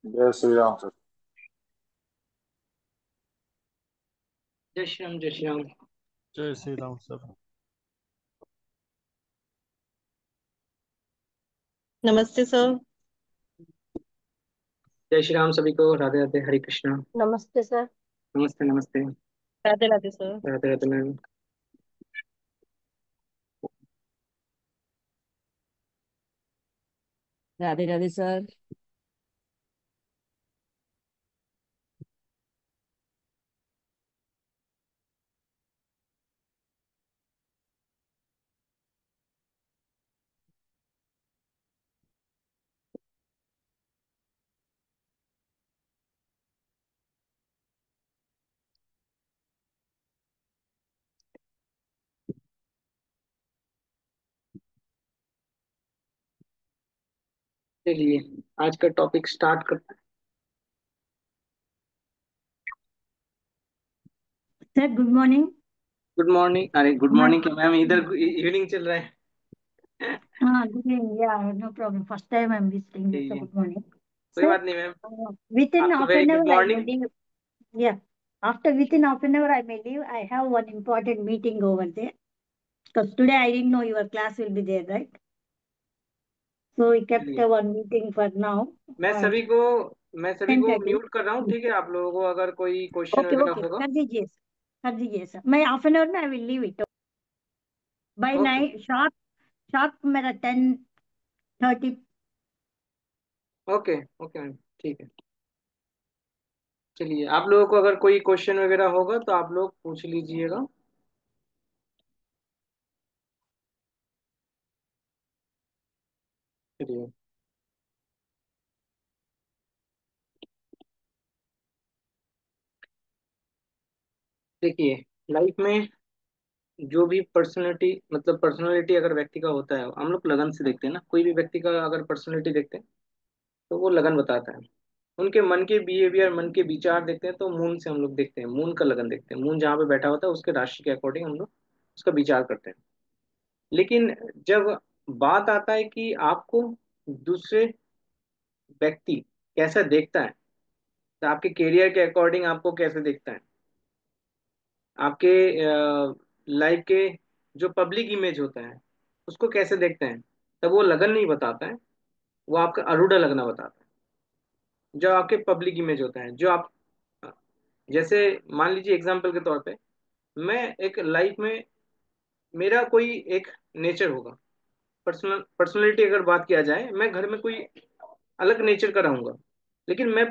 जय श्री राम सर। जय श्री राम, जय श्री राम। जय श्री राम सर। नमस्ते सर। जय श्री राम सभी को। राधे राधे, हरे कृष्णा। नमस्ते सर। नमस्ते नमस्ते। Radhe Radhe sir. Radhe Radhe ma'am. Radhe Radhe sir. चलिए, आज का टॉपिक स्टार्ट करते हैं। Sir good morning. Good morning. अरे गुड हाँ। मॉर्निंग क्या मैम, इधर इवनिंग चल रहा है। हाँ, good evening. Yeah no problem, first time I am visiting you, ठीक सो है, गुड मॉर्निंग कोई सर। बात नहीं मैम। विद इन आपको half very an good hour I may morning. leave. Yeah, after within half an hour I may leave. I have one important meeting over there because today I didn't know your class will be there, right? So we kept चलिए, one meeting for now. मैं uh, सभी को मैं सभी को 10:30. Mute कर रहा हूँ। ठीक है, आप लोगों को अगर कोई क्वेश्चन ओके वगैरह ओके, होगा। कर दीजिए सर। मैं हाफ एन आवर में I will leave it by okay 9 sharp. Sharp मेरा 10:30. ओके ओके मैम, ठीक है। चलिए, आप लोगों को अगर कोई क्वेश्चन वगैरह होगा तो आप लोग पूछ लीजिएगा। चलिए, देखिए, लाइफ में जो भी पर्सनालिटी, मतलब पर्सनालिटी अगर व्यक्ति का होता है, हम लोग लगन से देखते हैं ना। कोई भी व्यक्ति का अगर पर्सनालिटी देखते हैं तो वो लगन बताता है। उनके मन के बिहेवियर, मन के विचार देखते हैं तो मून से हम लोग देखते हैं, मून का लगन देखते हैं। मून जहाँ पे बैठा होता है उसके राशि के अकॉर्डिंग हम लोग उसका विचार करते हैं। लेकिन जब बात आता है कि आपको दूसरे व्यक्ति कैसा देखता है, तो आपके करियर के अकॉर्डिंग आपको कैसे देखता है, आपके लाइफ के जो पब्लिक इमेज होता है उसको कैसे देखते हैं, तब वो लगन नहीं बताता है। वो आपका अरूढ़ लगना बताता है। जो आपके पब्लिक इमेज होता है, जो आप, जैसे मान लीजिए एग्जांपल के तौर पे, मैं एक लाइफ में मेरा कोई एक नेचर होगा। पर्सनैलिटी अगर बात किया जाए, मैं घर में कोई अलग नेचर का रहूंगा। लेकिन मैं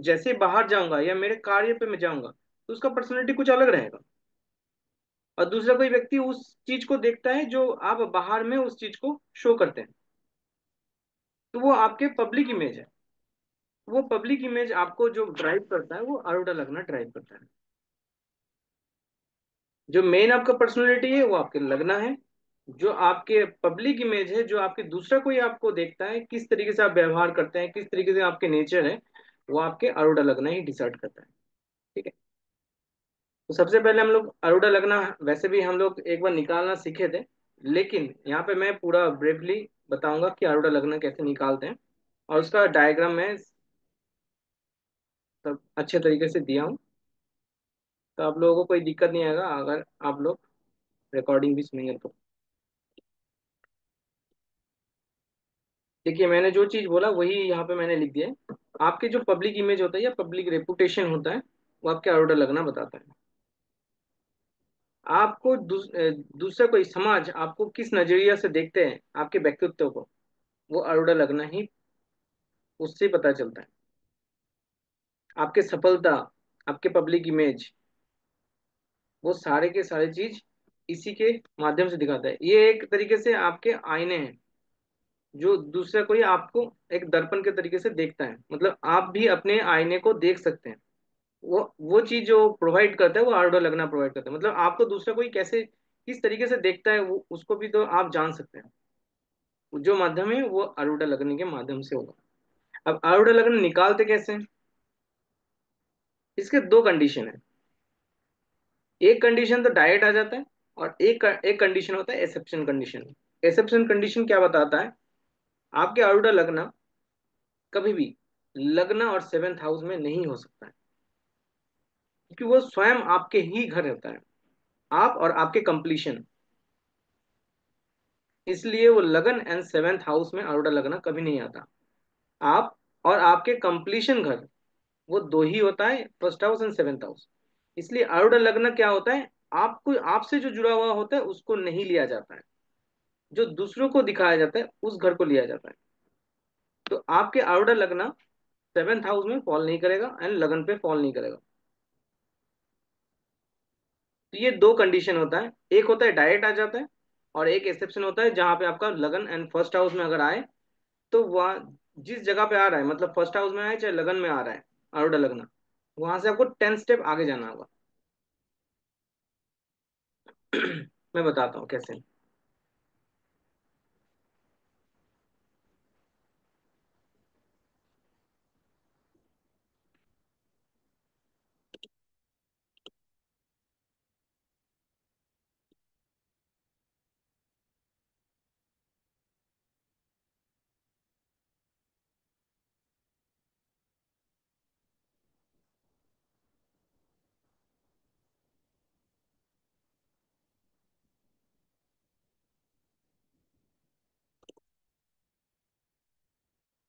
जैसे बाहर जाऊंगा या मेरे कार्य पे मैं जाऊंगा तो उसका पर्सनैलिटी कुछ अलग रहेगा। और दूसरा कोई व्यक्ति उस चीज को देखता है जो आप बाहर में उस चीज को शो करते हैं, तो वो आपके पब्लिक इमेज है। वो पब्लिक इमेज आपको जो ड्राइव करता है वो आरूढ़ लगना ड्राइव करता है। जो मेन आपका पर्सनैलिटी है वो आपके लगना है। जो आपके पब्लिक इमेज है, जो आपके दूसरा कोई आपको देखता है, किस तरीके से आप व्यवहार करते हैं, किस तरीके से आपके नेचर है, वो आपके आरूढ़ लगना ही डिसाइड करता है। ठीक है। तो सबसे पहले हम लोग आरूढ़ लगना, वैसे भी हम लोग एक बार निकालना सीखे थे, लेकिन यहाँ पे मैं पूरा ब्रीफली बताऊंगा कि आरूढ़ लगना कैसे निकालते हैं। और उसका डायग्राम मैं सब अच्छे तरीके से दिया हूँ, तो आप लोगों को कोई दिक्कत नहीं आएगा अगर आप लोग रिकॉर्डिंग भी सुनेंगे तो। देखिए, मैंने जो चीज बोला वही यहाँ पे मैंने लिख दिया है। आपके जो पब्लिक इमेज होता है या पब्लिक रेपुटेशन होता है वो आपके आरूढ़ लगना बताता है। आपको दूसरा कोई समाज आपको किस नजरिया से देखते हैं, आपके व्यक्तित्व को, वो आरूढ़ लगना ही उससे पता चलता है। आपके सफलता, आपके पब्लिक इमेज, वो सारे के सारे चीज इसी के माध्यम से दिखाता है। ये एक तरीके से आपके आईने हैं, जो दूसरा कोई आपको एक दर्पण के तरीके से देखता है। मतलब आप भी अपने आईने को देख सकते हैं। वो चीज जो प्रोवाइड करता है वो आर्डर लगना प्रोवाइड करता है। मतलब आपको दूसरा कोई कैसे किस तरीके से देखता है वो उसको भी तो आप जान सकते हैं। जो माध्यम है वो आरूढ़ लगने के माध्यम से होगा। अब आरूढ़ लगन निकालते कैसे हैं? इसके दो कंडीशन है। एक कंडीशन तो डायरेक्ट आ जाता है, और एक कंडीशन होता है एक्सेप्शन कंडीशन। एक्सेप्शन कंडीशन क्या बताता है? आपके आरूढ़ लगना कभी भी लग्न और सेवेंथ हाउस में नहीं हो सकता है, क्योंकि वो स्वयं आपके ही घर रहता है, आप और आपके कंप्लीशन। इसलिए वो लगन एंड सेवेंथ हाउस में आरूढ़ लग्न कभी नहीं आता। आप और आपके कंप्लीशन घर, वो दो ही होता है, first house and seventh house. इसलिए आरूढ़ लग्न क्या होता है, आपको आपसे जो जुड़ा हुआ होता है उसको नहीं लिया जाता है, जो दूसरों को दिखाया जाता है उस घर को लिया जाता है। तो आपके आरूढ़ लग्न सेवेंथ हाउस में फॉल नहीं करेगा एंड लगन पे फॉल नहीं करेगा। तो ये दो कंडीशन होता है, एक होता है डायरेक्ट आ जाता है, और एक एक्सेप्शन होता है जहां पे आपका लगन एंड फर्स्ट हाउस में अगर आए, तो वह जिस जगह पे आ रहा है, मतलब फर्स्ट हाउस में आए चाहे लगन में आ रहा है आरूढ़ लग्न, वहां से आपको 10 स्टेप आगे जाना होगा। मैं बताता हूँ कैसे।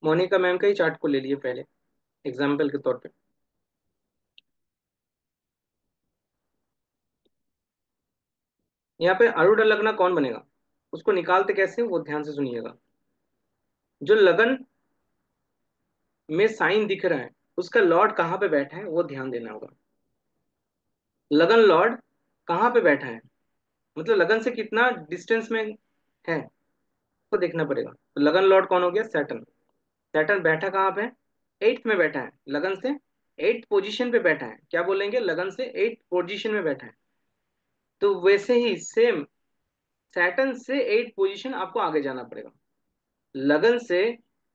मोनिका मैम का ही चार्ट को ले लिए पहले एग्जाम्पल के तौर पे। यहाँ पे आरूढ़ लग्न कौन बनेगा, उसको निकालते कैसे वो ध्यान से सुनिएगा। जो लगन में साइन दिख रहा है उसका लॉर्ड कहाँ पे बैठा है वो ध्यान देना होगा। लगन लॉर्ड कहाँ पे बैठा है, मतलब लगन से कितना डिस्टेंस में है, को देखना पड़ेगा। तो लगन लॉर्ड कौन हो गया, सैटर्न। सैटर्न बैठा कहाँ पे है, एट्थ में बैठा है, लगन से एट्थ पोजीशन पे बैठा है। क्या बोलेंगे, लगन से एट्थ पोजीशन में बैठा है। तो वैसे ही सेम सैटर्न से एट्थ पोजीशन आपको आगे जाना पड़ेगा। लगन से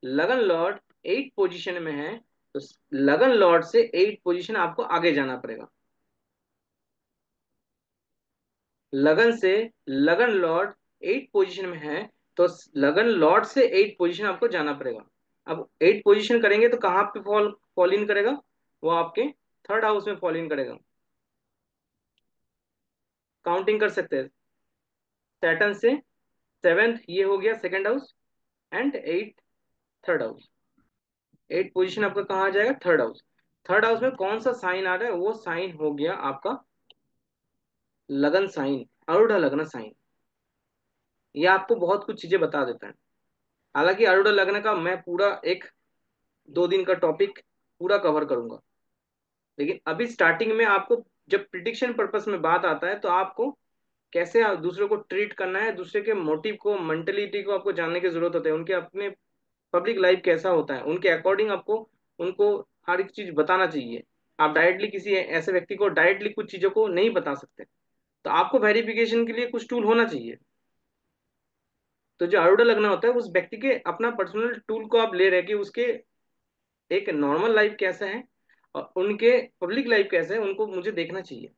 लगन लॉर्ड एट्थ पोजीशन में है, तो लगन लॉर्ड से एट्थ पोजीशन आपको आगे जाना पड़ेगा। लगन से लगन लॉर्ड एट पोजीशन में है, तो लगन लॉर्ड से एट पोजीशन आपको जाना पड़ेगा। अब एट पोजीशन करेंगे तो कहाँ पे फॉल फॉल इन करेगा, वो आपके थर्ड हाउस में फॉल इन करेगा। काउंटिंग कर सकते हैं, सैटर्न से सेवेंथ ये हो गया second house, and eight third house. Eight position आपका कहाँ आ जाएगा, थर्ड हाउस। थर्ड हाउस में कौन सा साइन आ रहा है, वो साइन हो गया आपका लगन साइन, आरूढ़ लग्न साइन। ये आपको बहुत कुछ चीजें बता देता है। हालांकि आरूढ़ लग्न का मैं पूरा एक 2 दिन का टॉपिक पूरा कवर करूंगा, लेकिन अभी स्टार्टिंग में आपको जब प्रिडिक्शन पर्पस में बात आता है तो आपको कैसे दूसरों को ट्रीट करना है, दूसरे के मोटिव को, मेंटेलिटी को आपको जानने की जरूरत होती है। उनके अपने पब्लिक लाइफ कैसा होता है, उनके अकॉर्डिंग आपको उनको हर एक चीज बताना चाहिए। आप डायरेक्टली किसी ऐसे व्यक्ति को डायरेक्टली कुछ चीजों को नहीं बता सकते, तो आपको वेरिफिकेशन के लिए कुछ टूल होना चाहिए। तो जो आरूढ़ लगना होता है उस व्यक्ति के अपना पर्सनल टूल को आप ले रहे कि उसके एक नॉर्मल लाइफ कैसा है और उनके पब्लिक लाइफ कैसा है, उनको मुझे देखना चाहिए।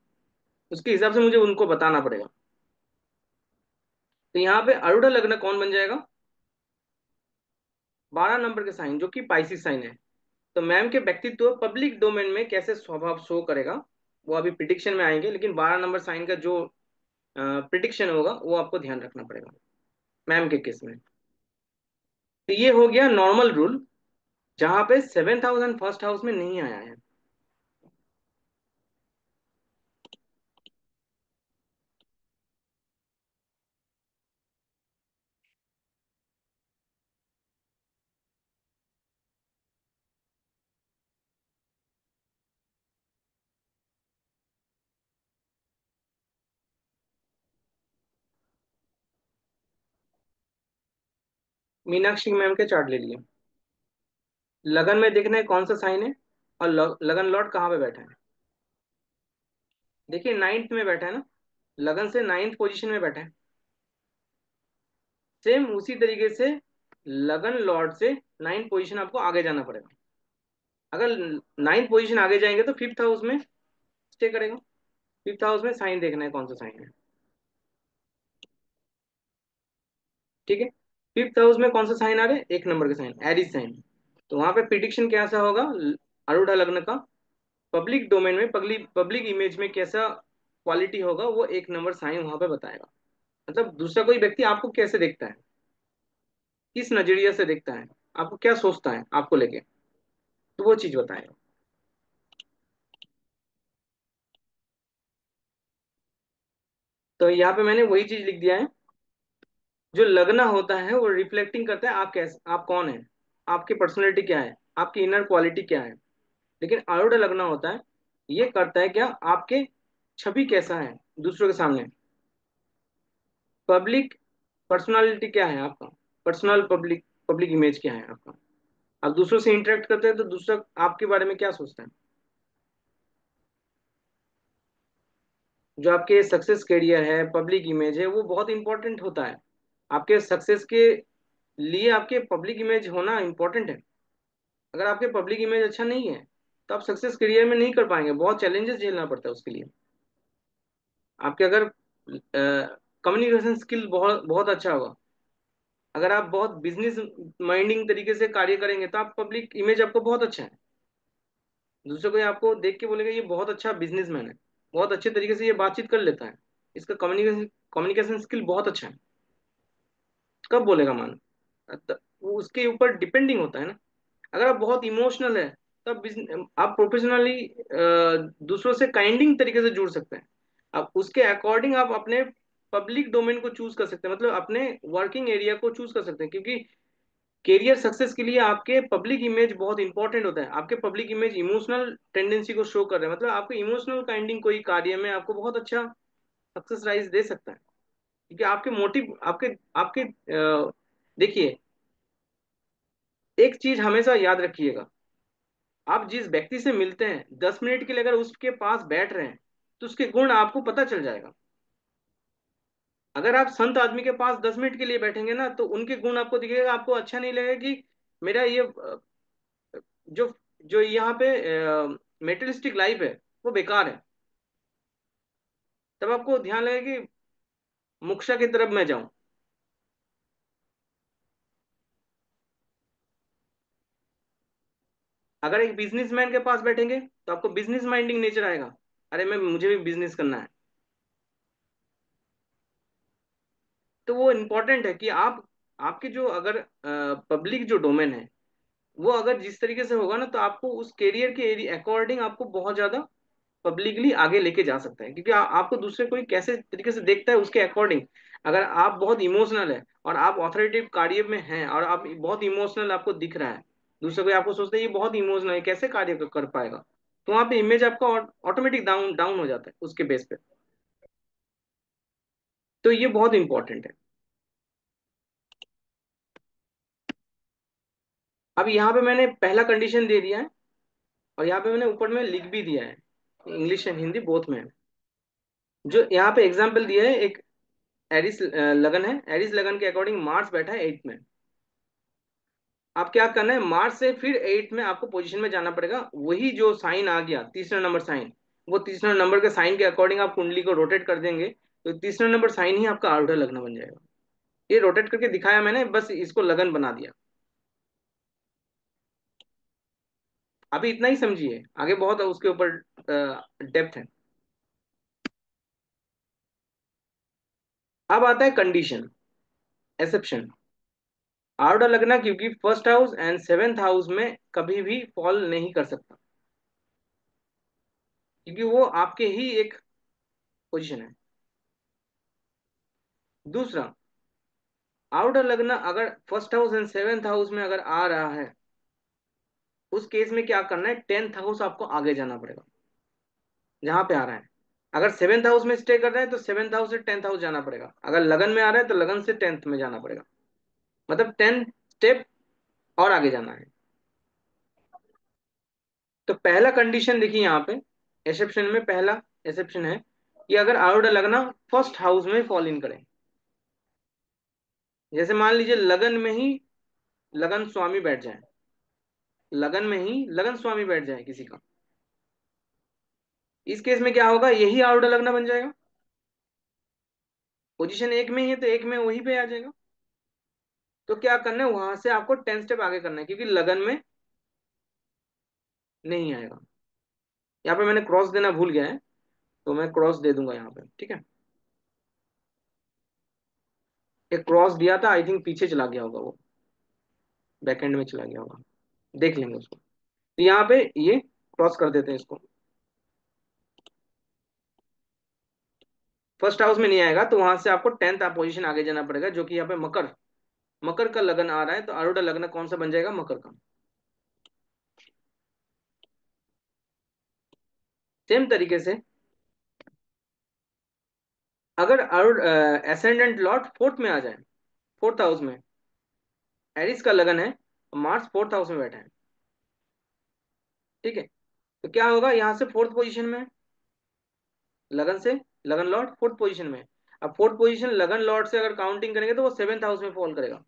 उसके हिसाब से मुझे उनको बताना पड़ेगा। तो यहाँ पे आरूढ़ लग्न कौन बन जाएगा, 12 नंबर के साइन जो कि पाइसिस साइन है। तो मैम के व्यक्तित्व पब्लिक डोमेन में कैसे स्वभाव शो करेगा वो अभी प्रिडिक्शन में आएंगे, लेकिन 12 नंबर साइन का जो प्रिडिक्शन होगा वो आपको ध्यान रखना पड़ेगा मैम के केस में। तो ये हो गया नॉर्मल रूल, जहां पे seventh house and first house में नहीं आया है। मीनाक्षी मैम के चार्ट ले लिए। लगन में देखना है कौन सा साइन है, और लगन लॉर्ड कहाँ पे बैठा है। देखिए नाइन्थ में बैठा है ना, लगन से नाइन्थ पोजीशन में बैठा है। सेम उसी तरीके से लगन लॉर्ड से नाइन्थ पोजीशन आपको आगे जाना पड़ेगा। अगर नाइन्थ पोजीशन आगे जाएंगे तो फिफ्थ हाउस में स्टे करेगा। फिफ्थ हाउस में साइन देखना है कौन सा साइन है, ठीक है। फिफ्थ हाउस में कौन सा साइन आ रहा है, 1 नंबर का साइन, एरिस साइन। तो वहां पे प्रिडिक्शन कैसा होगा, आरूढ़ लग्न का पब्लिक डोमेन में, पब्लिक पब्लिक इमेज में कैसा क्वालिटी होगा, वो एक नंबर साइन वहां पे बताएगा। मतलब दूसरा कोई व्यक्ति आपको कैसे देखता है, किस नजरिए से देखता है, आपको क्या सोचता है आपको लेके, तो वो चीज बताएगा। तो यहाँ पे मैंने वही चीज लिख दिया है। जो लगना होता है वो रिफ्लेक्टिंग करता है आप कैसे, आप कौन है, आपकी पर्सनैलिटी क्या है, आपकी इनर क्वालिटी क्या है। लेकिन आरूढ़ लगना होता है, ये करता है क्या, आपके छवि कैसा है दूसरों के सामने, पब्लिक पर्सनालिटी क्या है आपका, पर्सनल पब्लिक पब्लिक इमेज क्या है आपका। आप दूसरों से इंटरेक्ट करते हैं तो दूसरा आपके बारे में क्या सोचता है। जो आपके सक्सेस करियर है, पब्लिक इमेज है, वो बहुत इंपॉर्टेंट होता है। आपके सक्सेस के लिए आपके पब्लिक इमेज होना इंपॉर्टेंट है। अगर आपके पब्लिक इमेज अच्छा नहीं है तो आप सक्सेस करियर में नहीं कर पाएंगे, बहुत चैलेंजेस झेलना पड़ता है उसके लिए। आपके अगर कम्युनिकेशन स्किल बहुत बहुत अच्छा होगा, अगर आप बहुत बिजनेस माइंडिंग तरीके से कार्य करेंगे तो आप पब्लिक इमेज आपको बहुत अच्छा है। दूसरे कोई आपको देख के बोलेगा ये बहुत अच्छा बिजनेसमैन है, बहुत अच्छे तरीके से ये बातचीत कर लेता है, इसका कम्युनिकेशन कम्युनिकेशन स्किल बहुत अच्छा है, कब बोलेगा मान। वो उसके ऊपर डिपेंडिंग होता है ना। अगर आप बहुत इमोशनल है तब आप प्रोफेशनली दूसरों से काइंडिंग तरीके से जुड़ सकते हैं। अब उसके अकॉर्डिंग आप अपने पब्लिक डोमेन को चूज कर सकते हैं, मतलब अपने वर्किंग एरिया को चूज कर सकते हैं, क्योंकि कैरियर सक्सेस के लिए आपके पब्लिक इमेज बहुत इंपॉर्टेंट होता है। आपके पब्लिक इमेज इमोशनल टेंडेंसी को शो कर रहे हैं, मतलब आपको इमोशनल काइंडिंग कोई कार्य में आपको बहुत अच्छा सक्सेस राइज दे सकता है, क्योंकि आपके मोटिव आपके आपके देखिए, एक चीज हमेशा याद रखिएगा, आप जिस व्यक्ति से मिलते हैं 10 मिनट के लिए अगर उसके पास बैठ रहे हैं तो उसके गुण आपको पता चल जाएगा। अगर आप संत आदमी के पास 10 मिनट के लिए बैठेंगे ना तो उनके गुण आपको दिखेगा, आपको अच्छा नहीं लगेगा कि मेरा ये जो जो यहाँ पे मेटेरियलिस्टिक लाइफ है वो बेकार है। तब आपको ध्यान लगेगा कि मोक्षा की तरफ मैं जाऊं। अगर एक बिजनेसमैन के पास बैठेंगे तो आपको बिजनेस माइंडिंग नेचर आएगा, अरे मैं मुझे भी बिजनेस करना है। तो वो इम्पोर्टेंट है कि आप आपके जो अगर पब्लिक जो डोमेन है वो अगर जिस तरीके से होगा ना तो आपको उस कैरियर के अकॉर्डिंग आपको बहुत ज्यादा पब्लिकली आगे लेके जा सकता है, क्योंकि आपको दूसरे कोई कैसे तरीके से देखता है उसके अकॉर्डिंग। अगर आप बहुत इमोशनल है और आप ऑथोरिटेटिव कार्य में हैं और आप बहुत इमोशनल आपको दिख रहा है, दूसरे कोई आपको सोचता है ये बहुत इमोशनल है कैसे कार्य कर पाएगा, तो वहां पे इमेज आपका ऑटोमेटिक डाउन डाउन हो जाता है उसके बेस पे। तो ये बहुत इंपॉर्टेंट है। अब यहाँ पे मैंने पहला कंडीशन दे दिया है और यहाँ पे मैंने ऊपर में लिख भी दिया है, इंग्लिश एंड हिंदी बोथ में है। जो यहाँ पे एग्जाम्पल दिया है, एक एरिस लगन है, एरिस लगन के अकॉर्डिंग मार्स बैठा है 8 में। आप क्या करना है, मार्स से फिर 8 में आपको पोजीशन में जाना पड़ेगा, वही जो साइन आ गया तीसरा नंबर साइन, वो तीसरा नंबर के साइन के अकॉर्डिंग आप कुंडली को रोटेट कर देंगे तो तीसरा नंबर साइन ही आपका आरूढ़ लग्न बन जाएगा। ये रोटेट करके दिखाया मैंने, बस इसको लगन बना दिया। अभी इतना ही समझिए, आगे बहुत उसके ऊपर डेप्थ है। अब आता है कंडीशन, एक्सेप्शन। आरूढ़ लगना क्योंकि first house and seventh house में कभी भी फॉल नहीं कर सकता, क्योंकि वो आपके ही एक पोजीशन है। दूसरा, आउटर लगना अगर first house and seventh house में अगर आ रहा है, उस केस में क्या करना है, 10th हाउस आपको आगे जाना पड़ेगा जहां पे आ रहा है। अगर सेवेंथ हाउस में स्टे कर रहा है तो सेवेंथ हाउस से 10th हाउस जाना पड़ेगा, अगर लगन में आ रहा है तो लगन से 10th में जाना पड़ेगा, मतलब 10 स्टेप और आगे जाना है। तो पहला कंडीशन देखिए यहाँ पे, एक्सेप्शन में पहला एक्सेप्शन है कि अगर आउटर लगना फर्स्ट हाउस में फॉल इन करे। जैसे मान लीजिए लगन में ही लगन स्वामी बैठ जाए, लगन में ही लगन स्वामी बैठ जाए किसी का, इस केस में क्या होगा, यही आउटर लगना बन जाएगा। पोजीशन एक में ही है तो एक में वहीं पे आ जाएगा। तो क्या करना है, वहां से आपको 10 स्टेप आगे करना है, क्योंकि लगन में नहीं आएगा। यहाँ पे मैंने क्रॉस देना भूल गया है, तो मैं क्रॉस दे दूंगा यहाँ पे, ठीक है। एक क्रॉस दिया था, आई थिंक पीछे चला गया होगा वो, बैकएंड में चला गया होगा, देख लेंगे उसको। तो यहाँ पे ये क्रॉस कर देते हैं इसको। फर्स्ट हाउस में नहीं आएगा, तो वहां से आपको 10th पोजीशन आगे जाना पड़ेगा, जो कि यहाँ पे मकर, मकर का लगन आ रहा है, तो आरूढ़ लगन कौन सा बन जाएगा, मकर का। सेम तरीके से अगर आरूढ़ एसेंडेंट लॉर्ड फोर्थ में आ जाए, फोर्थ हाउस में एरिस का लगन है, मार्स फोर्थ हाउस में बैठा है, ठीक है। तो क्या होगा, यहाँ से फोर्थ पोजीशन में लगन से, लगन लॉर्ड फोर्थ पोजीशन में। अब फोर्थ पोजीशन लगन लॉर्ड से अगर काउंटिंग करेंगे तो वो सेवेंथ हाउस में फॉल करेगा।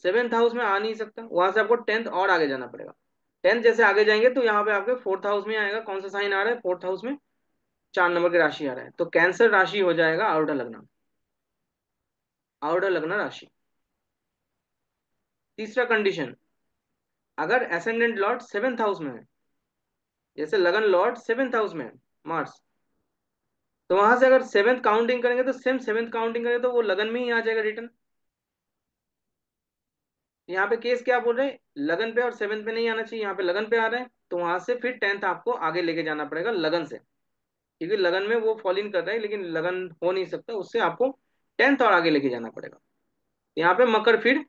सेवेंथ हाउस में आ नहीं सकता, वहां से आपको 10th और आगे जाना पड़ेगा। 10th जैसे आगे जाएंगे तो यहाँ पे आपके फोर्थ हाउस में आएगा, कौन सा साइन आ रहा है, फोर्थ हाउस में 4 नंबर की राशि आ रहा है, तो कैंसर राशि हो जाएगा आरूढ़ लग्न, आरूढ़ लग्न राशि। तीसरा कंडीशन, अगर एसेंडेंट लॉर्ड सेवेंथ हाउस में है, जैसे लगन लॉर्ड सेवेंथ हाउस में है मार्स, तो वहां से अगर सेवेंथ काउंटिंग करेंगे तो सेम सेवेंथ काउंटिंग करेंगे तो वो लगन में ही आ जाएगा रिटर्न। यहाँ पे केस क्या बोल रहे हैं, लगन पे और सेवेंथ पे नहीं आना चाहिए, यहाँ पे लगन पे आ रहा है, तो वहां से फिर 10th आपको आगे लेके जाना पड़ेगा लगन से, क्योंकि लगन में वो फॉल इन कर रहा है, लेकिन लगन हो नहीं सकता, उससे आपको 10th और आगे लेके जाना पड़ेगा। यहाँ पे मकर फिर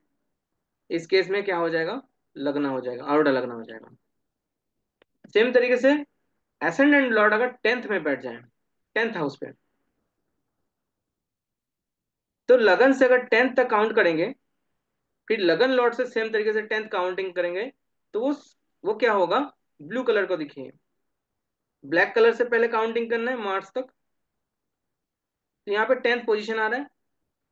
इस केस में क्या हो जाएगा, लगना हो जाएगा, आरूढ़ लगना हो जाएगा। सेम तरीके से एसेंडेंट लॉर्ड अगर 10th में बैठ जाए, 10th हाउस पे, तो लगन से अगर 10th तक काउंट करेंगे, फिर लगन लॉर्ड से सेम तरीके से 10th काउंटिंग करेंगे, तो वो क्या होगा, ब्लू कलर को दिखिए, ब्लैक कलर से पहले काउंटिंग करना है मार्च तक, तो यहाँ पे 10th पोजीशन आ रहा है,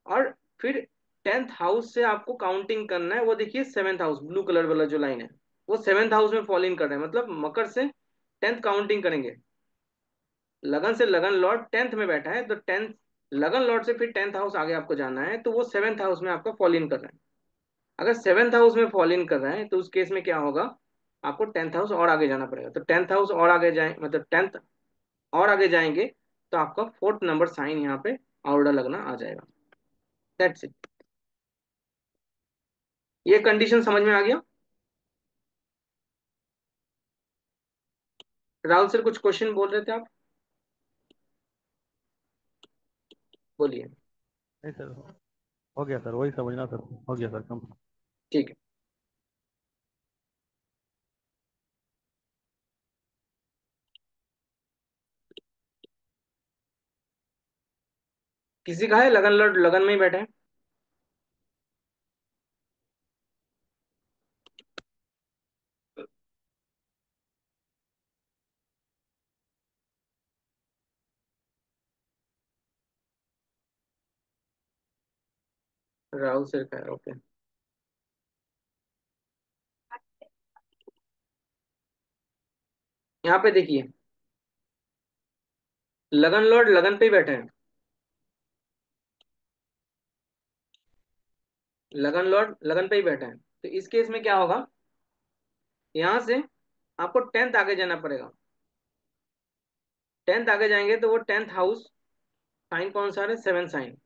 और फिर 10th हाउस से आपको काउंटिंग करना है, वो देखिए 7th हाउस, ब्लू कलर वाला जो लाइन है वो 7th हाउस में फॉल इन कर रहा है, मतलब मकर से 10th काउंटिंग करेंगे, लगन से लगन लॉर्ड 10th में बैठा है, तो 10th लगन लॉर्ड से फिर 10th हाउस आगे आपको जाना है, तो वो 7th हाउस में आपका फॉल इन कर रहा है। अगर 7th हाउस में फॉल इन कर रहा है तो उस केस में क्या होगा, आपको 10th हाउस और आगे जाना पड़ेगा, तो 10th हाउस और आगे जाए, मतलब 10th और आगे जाएंगे तो आपका 4th नंबर साइन यहाँ पे आउड़ा लगना आ जाएगा। That's it. ये कंडीशन समझ में आ गया। राहुल सर कुछ क्वेश्चन बोल रहे थे आप, बोलिए। नहीं सर, हो गया सर, वही समझना सर, हो गया सर कम। ठीक है, किसी का है लगन लॉर्ड लगन में ही बैठा है, राहुल सर का है, ओके। यहाँ पे देखिए, लगन लॉर्ड लगन पे ही बैठे हैं, लगन लॉर्ड लगन पे ही बैठा है, तो इस केस में क्या होगा, यहाँ से आपको 10th आगे जाना पड़ेगा। 10th आगे जाएंगे तो वो 10th हाउस साइन कौन सा है, 7th साइन,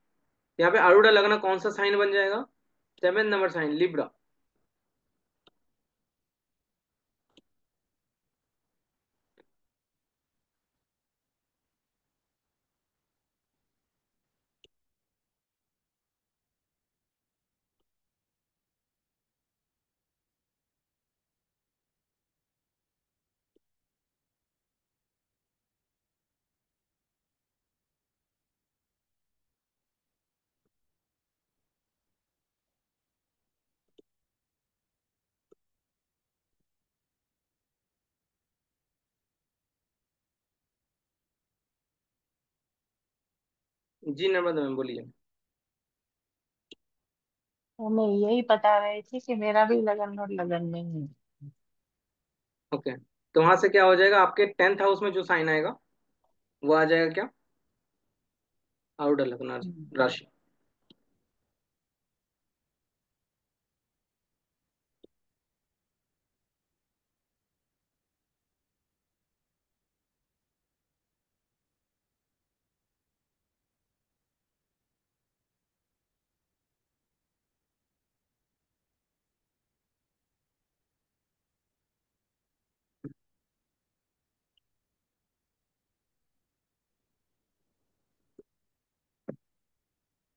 यहाँ पे आरूढ़ लगना कौन सा साइन बन जाएगा, 7th नंबर साइन लिब्रा। जी नर्मदा मैम बोलिए। तो मैं यही बता रही थी कि मेरा भी लगन और लगन में ही ओके, तो वहां से क्या हो जाएगा, आपके 10th हाउस में जो साइन आएगा वो आ जाएगा क्या, आरूढ़ लगना है। राशि।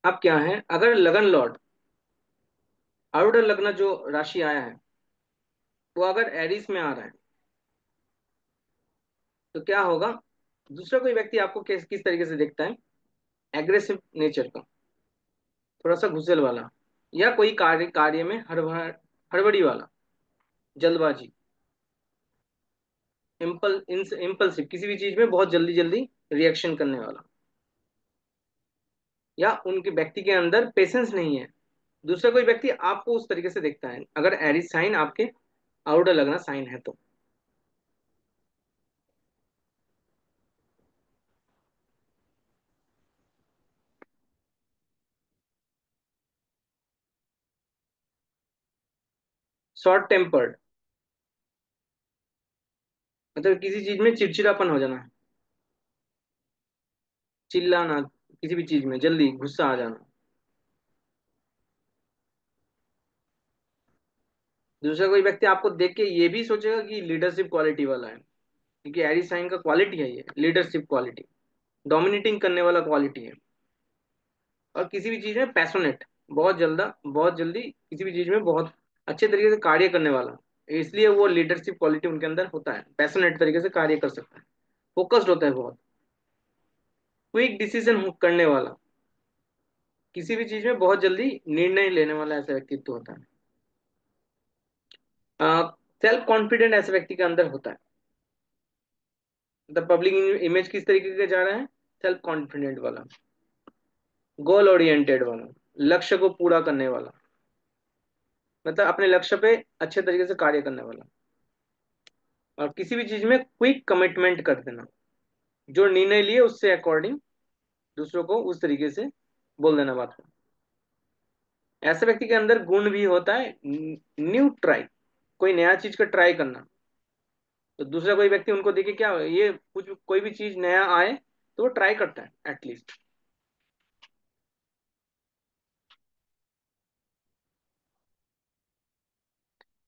अब क्या है, अगर लगन लॉर्ड आरूढ़ लग्न जो राशि आया है वो अगर एरिस में आ रहा है, तो क्या होगा, दूसरा कोई व्यक्ति आपको किस तरीके से देखता है, एग्रेसिव नेचर का, थोड़ा सा गुस्सेल वाला, या कोई कार्य कार्य में हड़बड़ी वाला, जल्दबाजी, इम्पल्सिव, किसी भी चीज में बहुत जल्दी जल्दी रिएक्शन करने वाला, या उनके व्यक्ति के अंदर पेशेंस नहीं है। दूसरा कोई व्यक्ति आपको उस तरीके से देखता है अगर एरिस साइन आपके आउटर लगना साइन है तो। शॉर्ट टेम्पर्ड मतलब किसी चीज में चिड़चिड़ापन हो जाना, चिल्लाना, किसी भी चीज में जल्दी गुस्सा आ जाना। दूसरा कोई व्यक्ति आपको देख के ये भी सोचेगा कि लीडरशिप क्वालिटी वाला है, क्योंकि एरिस साइन का क्वालिटी है ये, लीडरशिप क्वालिटी, डोमिनेटिंग करने वाला क्वालिटी है। और किसी भी चीज में पैशनेट, बहुत जल्दी किसी भी चीज में बहुत अच्छे तरीके से कार्य करने वाला, इसलिए वो लीडरशिप क्वालिटी उनके अंदर होता है, पैशनेट तरीके से कार्य कर सकता है, फोकस्ड होता है बहुत, क्विक डिसीजन करने वाला, किसी भी चीज में बहुत जल्दी निर्णय लेने वाला ऐसा व्यक्तित्व होता है। सेल्फ कॉन्फिडेंट ऐसे व्यक्ति के अंदर होता है, मतलब पब्लिक इमेज किस तरीके का जा रहा है, सेल्फ कॉन्फिडेंट वाला, गोल ओरिएंटेड वाला, लक्ष्य को पूरा करने वाला, मतलब अपने लक्ष्य पे अच्छे तरीके से कार्य करने वाला, और किसी भी चीज में क्विक कमिटमेंट कर देना, जो निर्णय लिए उससे अकॉर्डिंग दूसरों को उस तरीके से बोल देना बात को। ऐसे व्यक्ति के अंदर गुण भी होता है न्यू ट्राई, कोई नया चीज का ट्राई करना, तो दूसरा कोई व्यक्ति उनको देखे क्या ये कुछ कोई भी चीज नया आए तो वो ट्राई करता है एटलीस्ट।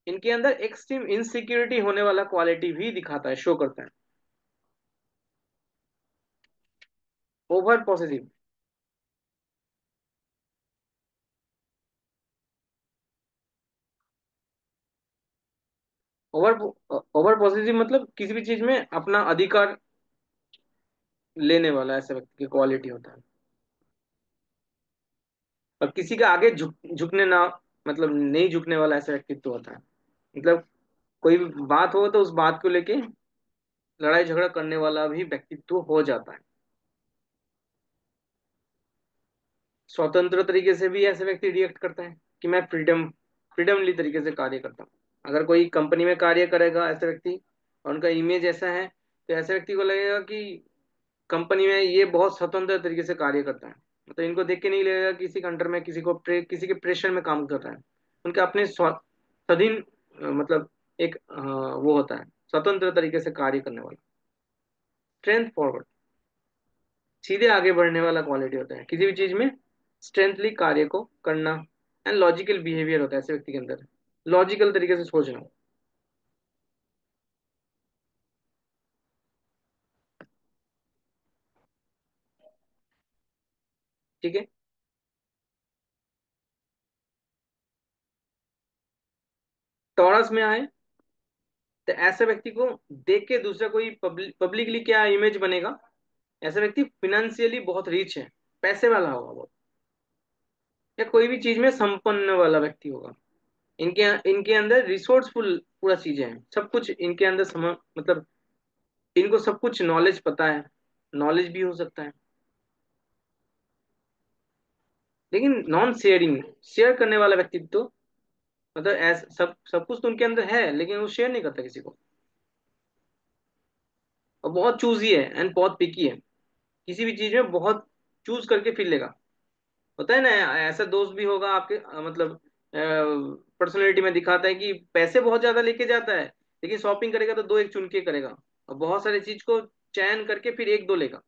इनके अंदर एक्सट्रीम इनसिक्योरिटी होने वाला क्वालिटी भी दिखाता है, शो करता है। Over positive, over over positive मतलब किसी भी चीज में अपना अधिकार लेने वाला ऐसा व्यक्ति की क्वालिटी होता है, और किसी के आगे झुकने ना, मतलब नहीं झुकने वाला ऐसा व्यक्तित्व होता है, मतलब कोई भी बात हो तो उस बात को लेके लड़ाई झगड़ा करने वाला भी व्यक्तित्व हो जाता है। स्वतंत्र तरीके से भी ऐसे व्यक्ति रिएक्ट करता है कि मैं फ्रीडमली तरीके से कार्य करता हूँ। अगर कोई कंपनी में कार्य करेगा ऐसे व्यक्ति और उनका इमेज ऐसा है, तो ऐसे व्यक्ति को लगेगा कि कंपनी में ये बहुत स्वतंत्र तरीके से कार्य करता है, मतलब इनको देख के नहीं लगेगा किसी के अंडर में किसी के प्रेशर में काम कर रहा है। उनके अपने स्वाधीन मतलब एक वो होता है स्वतंत्र तरीके से कार्य करने वाला, स्ट्रेंथ फॉरवर्ड, सीधे आगे बढ़ने वाला क्वालिटी होता है किसी भी चीज में, स्ट्रेंथली कार्य को करना, एंड लॉजिकल बिहेवियर होता है ऐसे व्यक्ति के अंदर, लॉजिकल तरीके से सोचना। ठीक है। टॉरस में आए तो ऐसे व्यक्ति को देख के दूसरा कोई पब्लिकली क्या इमेज बनेगा, ऐसा व्यक्ति फिनेंशियली बहुत रिच है, पैसे वाला होगा बहुत, या कोई भी चीज में संपन्न वाला व्यक्ति होगा। इनके इनके अंदर रिसोर्सफुल पूरा चीजें हैं, सब कुछ इनके अंदर मतलब इनको सब कुछ नॉलेज पता है, नॉलेज भी हो सकता है, लेकिन नॉन शेयरिंग, शेयर करने वाला व्यक्तित्व तो, मतलब सब कुछ तो उनके अंदर है लेकिन वो शेयर नहीं करता किसी को, और बहुत चूजी है एंड बहुत पिकी है, किसी भी चीज में बहुत चूज करके फिर लेगा। होता है ना, ऐसा दोस्त भी होगा आपके मतलब पर्सनैलिटी में दिखाता है कि पैसे बहुत ज्यादा लेके जाता है, लेकिन शॉपिंग करेगा तो दो एक चुन के करेगा, और बहुत सारी चीज को चयन करके फिर एक दो लेगा।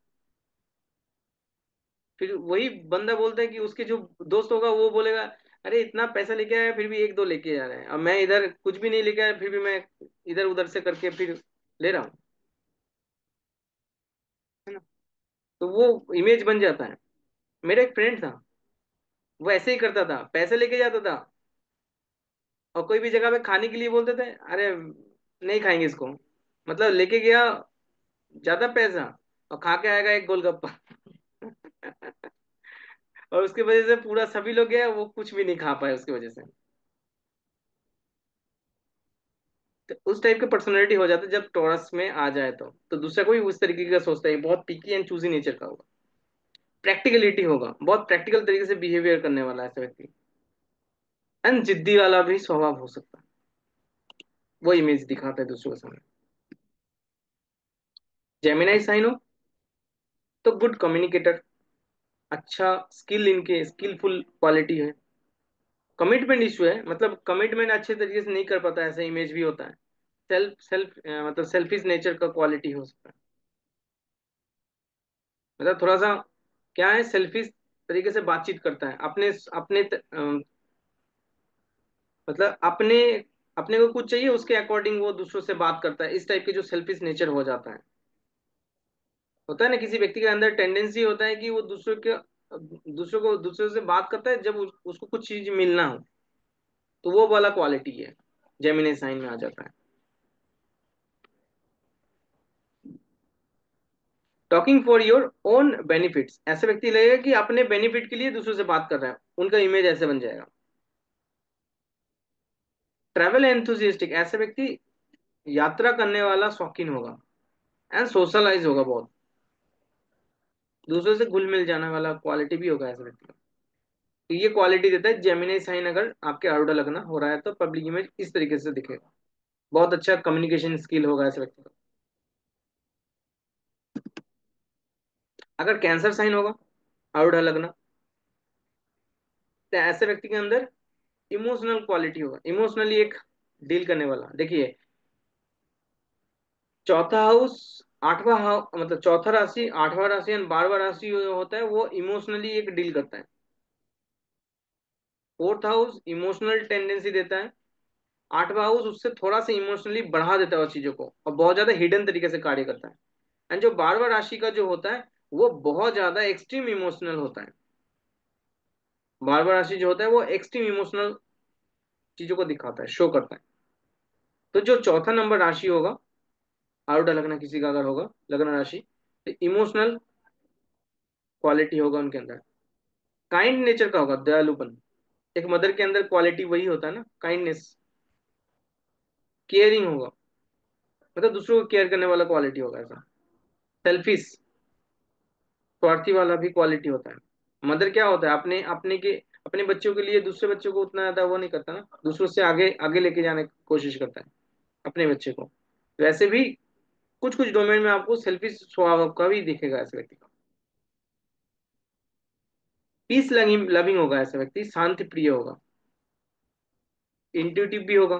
फिर वही बंदा बोलता है कि उसके जो दोस्त होगा वो बोलेगा अरे इतना पैसा लेके आया फिर भी एक दो लेके जा रहे हैं, अब मैं इधर कुछ भी नहीं लेके आया फिर भी मैं इधर उधर से करके फिर ले रहा हूँ, है ना। तो वो इमेज बन जाता है। मेरा एक फ्रेंड था, वो ऐसे ही करता था, पैसे लेके जाता था और कोई भी जगह पे खाने के लिए बोलते थे, अरे नहीं खाएंगे इसको, मतलब लेके गया ज्यादा पैसा और खा के आएगा एक गोलगप्पा। और उसकी वजह से पूरा सभी लोग गए, वो कुछ भी नहीं खा पाए उसकी वजह से। तो उस टाइप का पर्सनालिटी हो जाता है जब टॉरस में आ जाए तो दूसरा कोई उस तरीके का सोचता है, बहुत पिकी एंड चूजी नेचर का होगा, प्रैक्टिकलिटी होगा, बहुत प्रैक्टिकल तरीके से बिहेवियर करने वाला ऐसा व्यक्ति, एंड जिद्दी वाला भी स्वभाव हो सकता है, वो इमेज दिखाता है दूसरों के सामने। जेमिनाई साइन हो तो गुड कम्युनिकेटर, अच्छा स्किल, इनके स्किलफुल क्वालिटी है। कमिटमेंट इशू है, मतलब कमिटमेंट अच्छे तरीके से नहीं कर पाता, ऐसा इमेज भी होता है। सेल्फ सेल्फ मतलब सेल्फिश नेचर का क्वालिटी हो सकता है, मतलब थोड़ा सा क्या है, सेल्फिश तरीके से बातचीत करता है, अपने अपने मतलब अपने अपने को कुछ चाहिए उसके अकॉर्डिंग वो दूसरों से बात करता है, इस टाइप के जो सेल्फिश नेचर हो जाता है। होता है ना किसी व्यक्ति के अंदर टेंडेंसी होता है कि वो दूसरों से बात करता है जब उसको कुछ चीज मिलना हो, तो वो वाला क्वालिटी है, जेमिनी साइन में आ जाता है। Talking for your own benefits, ऐसे व्यक्ति लगेगा कि अपने बेनिफिट के लिए दूसरों से बात कर रहा है, उनका इमेज ऐसे बन जाएगा। ट्रैवल एंथुसियास्टिक, ऐसे व्यक्ति यात्रा करने वाला शौकीन होगा, एंड सोशलाइज होगा बहुत, दूसरों से घुल मिल जाने वाला क्वालिटी भी होगा ऐसे व्यक्ति का। तो ये क्वालिटी देता है जेमिनी साइन, अगर आपके आरूढ़ लगना हो रहा है तो पब्लिक इमेज इस तरीके से दिखेगा, बहुत अच्छा कम्युनिकेशन स्किल होगा ऐसे व्यक्ति का। अगर कैंसर साइन होगा आरूढ़ लगना, तो ऐसे व्यक्ति के अंदर इमोशनल क्वालिटी होगा, इमोशनली एक डील करने वाला। देखिए चौथा हाउस, आठवां हाउस, मतलब चौथा राशि, आठवां राशि एंड 12वां राशि जो होता है वो इमोशनली एक डील करता है। फोर्थ हाउस इमोशनल टेंडेंसी देता है, आठवां हाउस उससे थोड़ा सा इमोशनली बढ़ा देता है उस चीजों को और बहुत ज्यादा हिडन तरीके से कार्य करता है। एंड जो 12वां राशि का जो होता है वो बहुत ज्यादा एक्सट्रीम इमोशनल होता है। 12वां राशि जो होता है वो एक्सट्रीम इमोशनल चीजों को दिखाता है, शो करता है। तो जो चौथा नंबर राशि होगा, आरूढ़ लग्न किसी का अगर होगा लग्न राशि, तो इमोशनल क्वालिटी होगा उनके अंदर, काइंड नेचर का होगा, दयालुपन। एक मदर के अंदर क्वालिटी वही होता है ना, काइंडनेस, केयरिंग होगा, मतलब दूसरों को केयर करने वाला क्वालिटी होगा ऐसा। सेल्फिश, स्वार्थी वाला भी क्वालिटी होता है। मदर क्या होता है, अपने अपने के अपने बच्चों के लिए दूसरे बच्चों को उतना ज्यादा वो नहीं करता ना, दूसरों से आगे आगे लेके जाने की कोशिश करता है अपने बच्चे को। वैसे भी कुछ कुछ डोमेन में आपको सेल्फिश स्वभाव का भी दिखेगा ऐसे व्यक्ति का। पीस लविंग लविंग होगा ऐसा व्यक्ति, शांति प्रिय होगा, इंट्यूटिव भी होगा,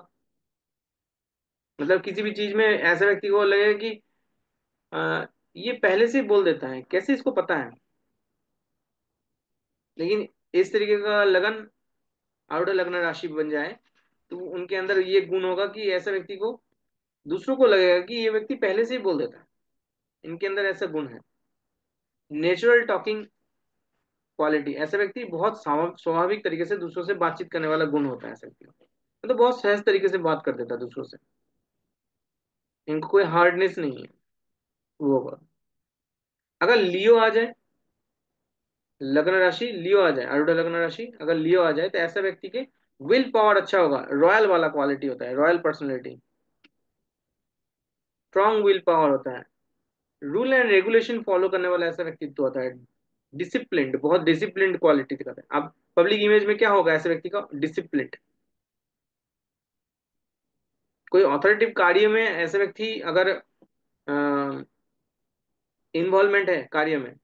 मतलब किसी भी चीज में ऐसा व्यक्ति को लगेगा कि ये पहले से ही बोल देता है, कैसे इसको पता है। लेकिन इस तरीके का लगन आरूढ़ लग्न राशि बन जाए तो उनके अंदर ये गुण होगा कि ऐसा व्यक्ति को दूसरों को लगेगा कि ये व्यक्ति पहले से ही बोल देता है, इनके अंदर ऐसा गुण है। नेचुरल टॉकिंग क्वालिटी, ऐसा व्यक्ति बहुत स्वाभाविक तरीके से दूसरों से बातचीत करने वाला गुण होता है ऐसे व्यक्ति को, मतलब बहुत सहज तरीके से बात कर देता है दूसरों से, इनको कोई हार्डनेस नहीं है वो होगा। अगर लियो आ जाए, लग्न राशि लियो आ जाए, आरूढ़ लग्न राशि अगर लियो आ जाए तो ऐसा व्यक्ति के विल पावर अच्छा होगा, रॉयल वाला क्वालिटी होता है, royal personality, strong will power होता है, रूल एंड रेगुलेशन फॉलो करने वाला ऐसा व्यक्तित्व होता है, डिसिप्लिन्ड, बहुत डिसिप्लिन्ड क्वालिटी दिखाता है। अब पब्लिक इमेज में क्या होगा ऐसे व्यक्ति का, डिसिप्लिन्ड। कोई ऑथोरेटिव कार्य में ऐसे व्यक्ति अगर इन्वॉल्वमेंट है कार्य में,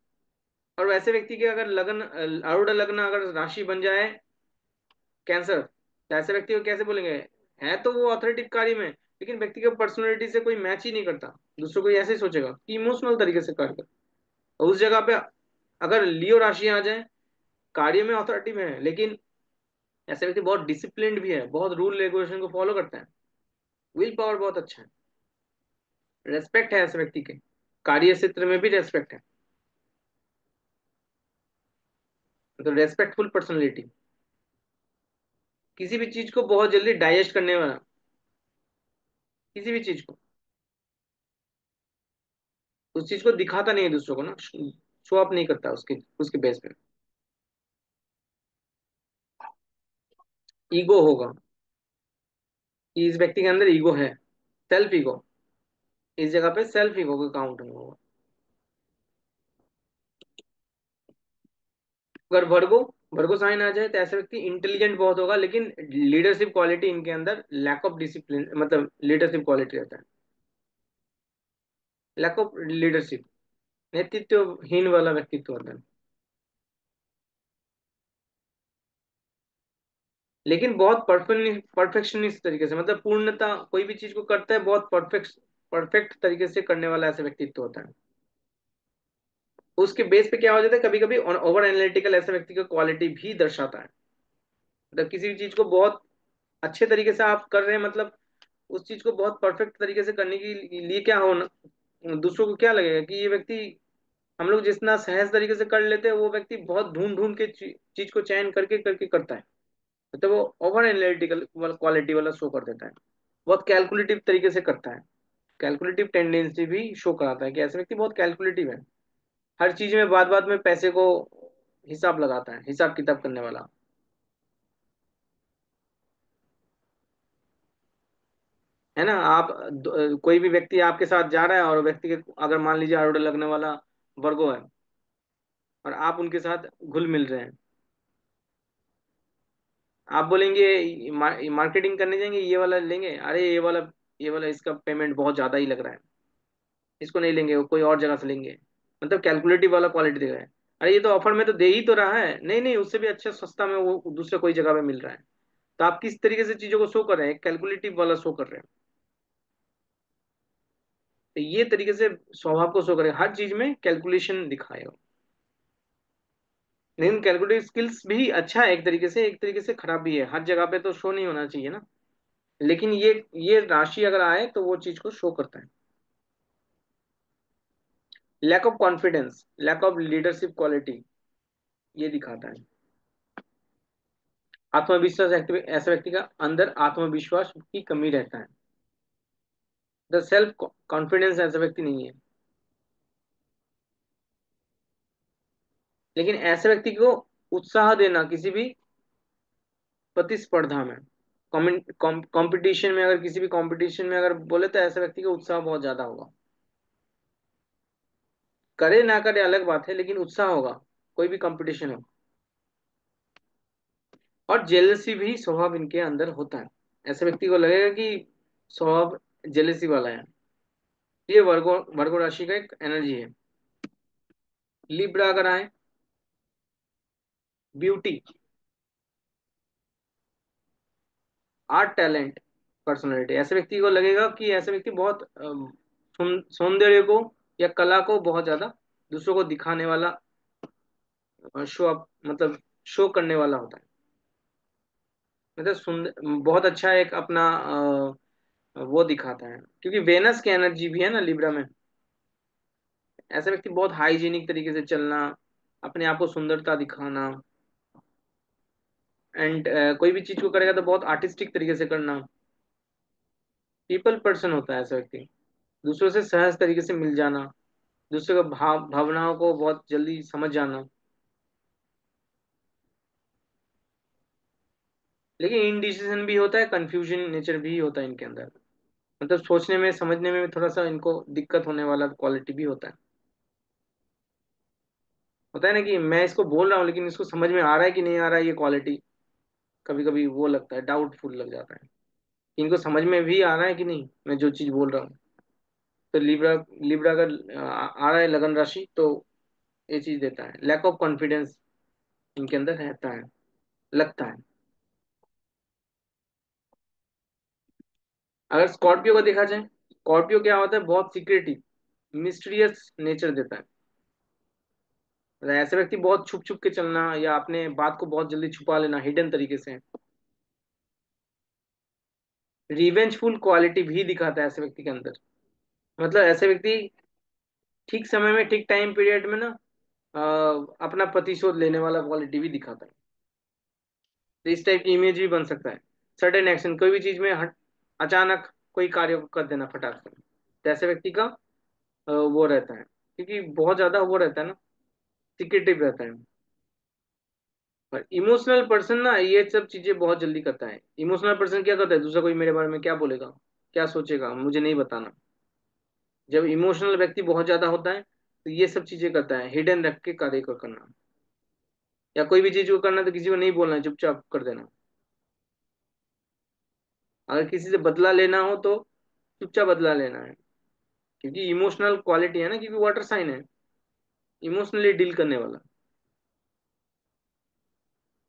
और वैसे व्यक्ति के अगर लगन आरूढ़ लग्न अगर राशि बन जाए कैंसर, तो ऐसे व्यक्ति को कैसे बोलेंगे, है तो वो ऑथोरेटिव कार्य में लेकिन व्यक्ति के पर्सनैलिटी से कोई मैच ही नहीं करता, दूसरों को ऐसे ही सोचेगा कि इमोशनल तरीके से कार्य कर। और उस जगह पे अगर लियो राशि आ जाए, कार्य में अथॉरिटी में है लेकिन ऐसे व्यक्ति बहुत डिसिप्लिन्ड भी है, बहुत रूल रेगुलेशन को फॉलो करता है, विल पावर बहुत अच्छा है, रेस्पेक्ट है ऐसे व्यक्ति के, कार्य क्षेत्र में भी रेस्पेक्ट है। मतलब रेस्पेक्टफुल पर्सनैलिटी, किसी भी चीज को बहुत जल्दी डाइजेस्ट करने वाला, किसी भी चीज को, उस चीज को दिखाता नहीं है दूसरों को ना, शो अप नहीं करता उसके उसके बेस पे। ईगो होगा कि इस व्यक्ति के अंदर ईगो है, सेल्फ ईगो, इस जगह पे सेल्फ ईगो का काउंट नहीं होगा। अगर वर्गो वर्गो साइन आ जाए तो ऐसा व्यक्ति इंटेलिजेंट बहुत होगा, लेकिन लीडरशिप क्वालिटी इनके अंदर, लैक ऑफ डिसिप्लिन, मतलब लीडरशिप क्वालिटी रहता है, लैक ऑफ लीडरशिप, नेतृत्वहीन वाला व्यक्तित्व होता है। लेकिन बहुत परफेक्शनिस्ट तरीके से, मतलब पूर्णता, कोई भी चीज को करता है बहुत परफेक्ट परफेक्ट तरीके से करने वाला ऐसा व्यक्तित्व होता है। उसके बेस पे क्या हो जाता है, कभी कभी ओवर एनालिटिकल ऐसा व्यक्ति का क्वालिटी भी दर्शाता है। मतलब किसी भी चीज को बहुत अच्छे तरीके से आप कर रहे हैं, मतलब उस चीज को बहुत परफेक्ट तरीके से करने के लिए क्या हो ना, दूसरों को क्या लगेगा कि ये व्यक्ति, हम लोग जितना सहज तरीके से कर लेते हैं वो व्यक्ति बहुत ढूंढ ढूंढ के चीज को चयन करके करके करता है। मतलब वो ओवर एनालिटिकल क्वालिटी वाला शो कर देता है, बहुत कैलकुलेटिव तरीके से करता है। कैलकुलेटिव टेंडेंसी भी शो कराता है कि ऐसे व्यक्ति बहुत कैलकुलेटिव है, हर चीज में बात बात में पैसे को हिसाब लगाता है, हिसाब किताब करने वाला। है ना, आप कोई भी व्यक्ति आपके साथ जा रहा है और व्यक्ति के अगर मान लीजिए आरोडर लगने वाला वर्गो है, और आप उनके साथ घुल मिल रहे हैं, आप बोलेंगे मार्केटिंग करने जाएंगे, ये वाला लेंगे, अरे ये वाला इसका पेमेंट बहुत ज्यादा ही लग रहा है, इसको नहीं लेंगे, वो कोई और जगह से लेंगे। मतलब कैलकुलेटिव वाला क्वालिटी दिख रहा है, अरे ये तो ऑफर में तो दे ही तो रहा है, नहीं नहीं उससे भी अच्छा सस्ता में वो दूसरे कोई जगह पे मिल रहा है। तो आप किस तरीके से चीजों को शो कर रहे हैं, कैलकुलेटिव वाला शो कर रहे हैं। तो ये तरीके से स्वभाव को शो करें, हर चीज में कैलकुलेशन दिखाएगा। लेकिन कैलकुलेटिव स्किल्स भी अच्छा है एक तरीके से खराब भी है, हर जगह पे तो शो नहीं होना चाहिए ना। लेकिन ये राशि अगर आए तो वो चीज को शो करता है। Lack of confidence, lack of leadership quality, ये दिखाता है। आत्मविश्वास, ऐसे व्यक्ति का अंदर आत्मविश्वास की कमी रहता है, द सेल्फ कॉन्फिडेंस ऐसा व्यक्ति नहीं है। लेकिन ऐसे व्यक्ति को उत्साह देना किसी भी प्रतिस्पर्धा में, कंपटीशन में, अगर किसी भी कंपटीशन में अगर बोले तो ऐसे व्यक्ति का उत्साह बहुत ज्यादा होगा। करे ना करे अलग बात है, लेकिन उत्साह होगा, कोई भी कंपटीशन हो। और जेलसी भी स्वभाव इनके अंदर होता है, ऐसे व्यक्ति को लगेगा कि स्वभाव जेलसी वाला है। ये वर्गो वर्गो राशि का एक एनर्जी है। लिब्रा अगर आए, ब्यूटी, आर्ट, टैलेंट, पर्सनालिटी, ऐसे व्यक्ति को लगेगा कि ऐसे व्यक्ति बहुत सौंदर्य को या कला को बहुत ज्यादा दूसरों को दिखाने वाला, शो अप, मतलब शो करने वाला होता है। मतलब सुंदर, बहुत अच्छा एक अपना वो दिखाता है, क्योंकि वेनस की एनर्जी भी है ना लिब्रा में। ऐसा व्यक्ति बहुत हाइजीनिक तरीके से चलना, अपने आप को सुंदरता दिखाना, एंड कोई भी चीज को करेगा तो बहुत आर्टिस्टिक तरीके से करना। पीपल पर्सन होता है ऐसा व्यक्ति, दूसरों से सहज तरीके से मिल जाना, दूसरे को भावनाओं को बहुत जल्दी समझ जाना। लेकिन इनडिसीजन भी होता है, कंफ्यूजन नेचर भी होता है इनके अंदर, मतलब सोचने में समझने में थोड़ा सा इनको दिक्कत होने वाला क्वालिटी भी होता है। होता है ना कि मैं इसको बोल रहा हूँ लेकिन इसको समझ में आ रहा है कि नहीं आ रहा है, ये क्वालिटी कभी कभी वो लगता है, डाउटफुल लग जाता है कि इनको समझ में भी आ रहा है कि नहीं मैं जो चीज बोल रहा हूँ। तो लिब्रा लिब्रा अगर आ रहा है लगन राशि तो ये चीज देता है, लैक ऑफ कॉन्फिडेंस इनके अंदर रहता है, लगता है। अगर स्कॉर्पियो को देखा जाए, स्कॉर्पियो क्या होता है, बहुत सीक्रेटिव, मिस्टीरियस नेचर देता है। ऐसे व्यक्ति बहुत छुप छुप के चलना या अपने बात को बहुत जल्दी छुपा लेना, हिडन तरीके से। रिवेंजफुल क्वालिटी भी दिखाता है ऐसे व्यक्ति के अंदर। मतलब ऐसे व्यक्ति ठीक समय में ठीक टाइम पीरियड में ना अपना प्रतिशोध लेने वाला क्वालिटी भी दिखाता है। तो इस टाइप की इमेज भी बन सकता है। सर्टेन एक्शन, कोई भी चीज में अचानक कोई कार्य को कर देना फटाक से, तो ऐसे व्यक्ति का वो रहता है, क्योंकि बहुत ज्यादा वो रहता है ना, सिक्रेटिव रहता है। और इमोशनल पर्सन ना ये सब चीजें बहुत जल्दी करता है। इमोशनल पर्सन क्या करता है, दूसरा कोई मेरे बारे में क्या बोलेगा, क्या सोचेगा, मुझे नहीं बताना। जब इमोशनल व्यक्ति बहुत ज्यादा होता है तो ये सब चीजें करता है, हिडन रख के कार्य को करना, या कोई भी चीज को करना तो किसी को नहीं बोलना है, चुपचाप कर देना। अगर किसी से बदला लेना हो तो चुपचाप बदला लेना है, क्योंकि इमोशनल क्वालिटी है ना, क्योंकि वाटर साइन है, इमोशनली डील करने वाला।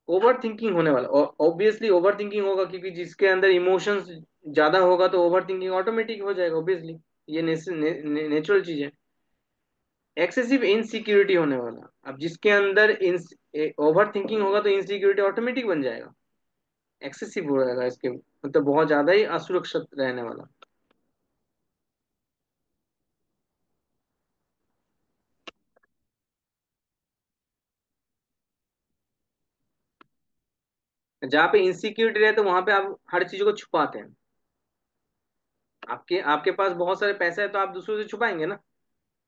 ओवर थिंकिंग होने वाला, ऑब्वियसली ओवर थिंकिंग होगा, क्योंकि जिसके अंदर इमोशंस ज्यादा होगा तो ओवर थिंकिंग ऑटोमेटिक हो जाएगा, ऑब्वियसली। ये नेचुरल चीज है। एक्सेसिव इनसिक्योरिटी होने वाला, अब जिसके अंदर ओवर थिंकिंग होगा तो इनसिक्योरिटी ऑटोमेटिक बन जाएगा, एक्सेसिव हो जाएगा इसके, मतलब बहुत ज्यादा ही असुरक्षित रहने वाला। जहाँ पे इनसिक्योरिटी रहे तो वहां पे आप हर चीज को छुपाते हैं। आपके आपके पास बहुत सारे पैसे है तो आप दूसरों से छुपाएंगे ना।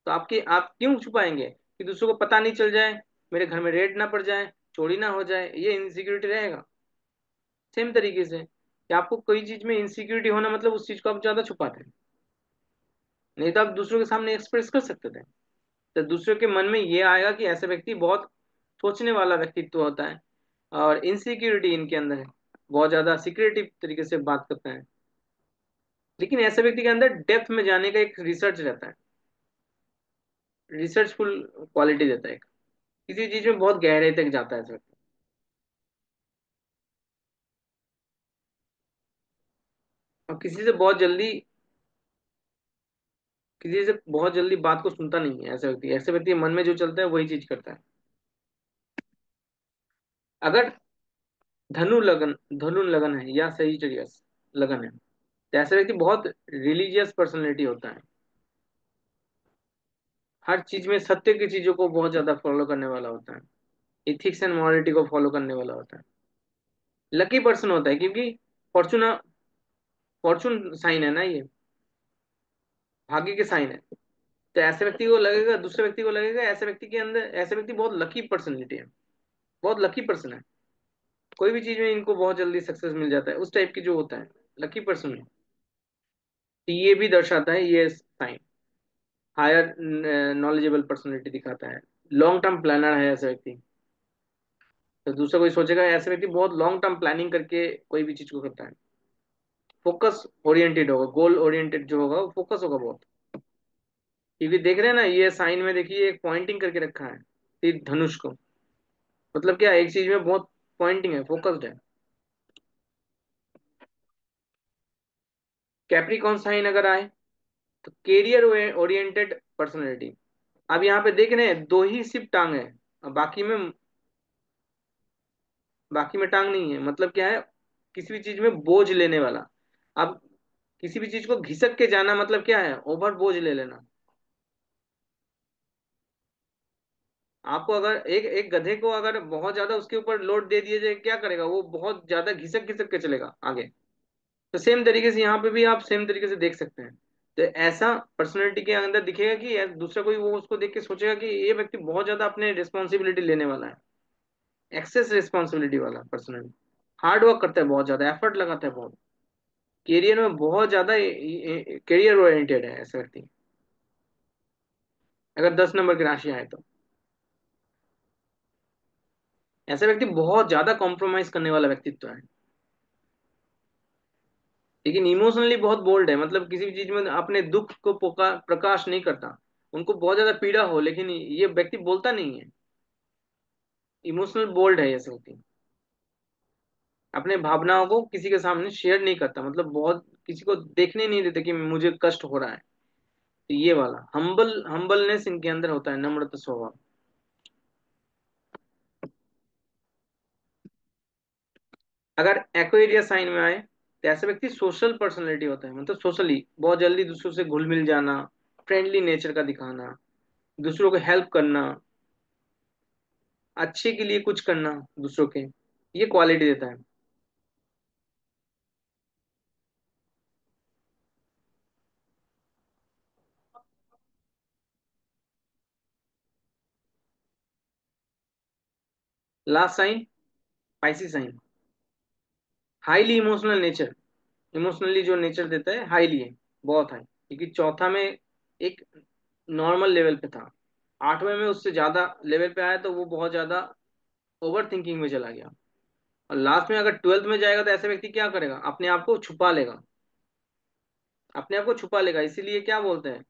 तो आप क्यों छुपाएंगे, कि दूसरों को पता नहीं चल जाए, मेरे घर में रेड ना पड़ जाए, चोरी ना हो जाए, ये इनसिक्योरिटी रहेगा। सेम तरीके से कि आपको कोई चीज में इनसिक्योरिटी होना मतलब उस चीज को आप ज्यादा छुपाते हैं, नहीं तो आप दूसरों के सामने एक्सप्रेस कर सकते थे। तो दूसरों के मन में ये आएगा कि ऐसा व्यक्ति बहुत सोचने वाला व्यक्तित्व होता है, और इनसिक्योरिटी इनके अंदर है, बहुत ज्यादा सिक्रेटिव तरीके से बात करते हैं। लेकिन ऐसे व्यक्ति के अंदर डेप्थ में जाने का एक रिसर्च रहता है, रिसर्चफुल क्वालिटी देता है, किसी चीज में बहुत गहराई तक जाता है ऐसा व्यक्ति। और किसी से बहुत जल्दी बात को सुनता नहीं है ऐसा व्यक्ति। ऐसे व्यक्ति के मन में जो चलता है वही चीज करता है। अगर धनु लगन है या सजिटेरियस लगन है, तो ऐसे व्यक्ति बहुत रिलीजियस पर्सनैलिटी होता है, हर चीज में सत्य की चीजों को बहुत ज्यादा फॉलो करने वाला होता है, इथिक्स एंड मॉरलिटी को फॉलो करने वाला होता है। लकी पर्सन होता है, क्योंकि फॉर्चून फॉर्चून साइन है ना ये, भाग्य के साइन है। तो ऐसे व्यक्ति को लगेगा, दूसरे व्यक्ति को लगेगा ऐसे व्यक्ति के अंदर, ऐसे व्यक्ति बहुत लकी पर्सनैलिटी है, बहुत लकी पर्सन है, कोई भी चीज में इनको बहुत जल्दी सक्सेस मिल जाता है, उस टाइप की जो होता है लकी पर्सन में। तो ये भी दर्शाता है ये साइन, हायर नॉलेजेबल पर्सनैलिटी दिखाता है। लॉन्ग टर्म प्लानर है ऐसा व्यक्ति, तो दूसरा कोई सोचेगा ऐसे व्यक्ति बहुत लॉन्ग टर्म प्लानिंग करके कोई भी चीज को करता है। फोकस ओरिएंटेड होगा, गोल ओरिएंटेड जो होगा वो फोकस होगा बहुत, क्योंकि देख रहे हैं ना ये साइन में, देखिए एक पॉइंटिंग करके रखा है तीर धनुष को, मतलब क्या है, एक चीज में बहुत पॉइंटिंग है, फोकस्ड है। कैप्रिकॉन साइन अगर आए तो कैरियर ओरिएंटेड पर्सनैलिटी। अब यहाँ पे देख रहे हैं दो ही सिर्फ टांग है, अब बाकी में टांग नहीं है, मतलब क्या है, किसी भी चीज में बोझ लेने वाला। अब किसी भी चीज को घिसक के जाना मतलब क्या है, ओवर बोझ ले लेना। आपको अगर एक एक गधे को अगर बहुत ज्यादा उसके ऊपर लोड दे दिया जाए, क्या करेगा वो, बहुत ज्यादा घिसक घिसक के चलेगा आगे। तो सेम तरीके से यहाँ पे भी आप सेम तरीके से देख सकते हैं। तो ऐसा पर्सनैलिटी के अंदर दिखेगा कि दूसरा कोई वो उसको देख के सोचेगा कि ये व्यक्ति बहुत ज्यादा अपने रिस्पॉन्सिबिलिटी लेने वाला है, एक्सेस रिस्पॉन्सिबिलिटी वाला पर्सनैलिटी, हार्ड वर्क करता है, बहुत ज्यादा एफर्ट लगाता है, बहुत करियर में बहुत ज्यादा करियर ओरिएंटेड है ऐसा व्यक्ति, अगर 10 नंबर की राशि आए तो। ऐसा व्यक्ति बहुत ज्यादा कॉम्प्रोमाइज करने वाला व्यक्तित्व है, लेकिन इमोशनली बहुत बोल्ड है, मतलब किसी भी चीज में अपने दुख को प्रकाश नहीं करता। उनको बहुत ज्यादा पीड़ा हो लेकिन ये व्यक्ति बोलता नहीं है, इमोशनल बोल्ड है ये व्यक्ति, अपने भावनाओं को किसी के सामने शेयर नहीं करता, मतलब बहुत किसी को देखने नहीं देते कि मुझे कष्ट हो रहा है। तो ये वाला हम्बलनेस इनके अंदर होता है, नम्रता स्वभाव। अगर एक्वेरियस साइन में आए तो ऐसे व्यक्ति सोशल पर्सनैलिटी होता है, मतलब सोशली बहुत जल्दी दूसरों से घुल मिल जाना, फ्रेंडली नेचर का दिखाना, दूसरों को हेल्प करना, अच्छे के लिए कुछ करना दूसरों के, ये क्वालिटी देता है। Last sign spicy sign, highly emotional nature. Emotionally जो नेचर देता है हाईली है, बहुत हाई, क्योंकि चौथा में एक नॉर्मल लेवल पे था, आठवें में उससे ज्यादा लेवल पे आया, तो वो बहुत ज्यादा ओवर थिंकिंग में चला गया। और लास्ट में अगर ट्वेल्थ में जाएगा तो ऐसे व्यक्ति क्या करेगा, अपने आप को छुपा लेगा, अपने आप को छुपा लेगा। इसीलिए क्या बोलते हैं,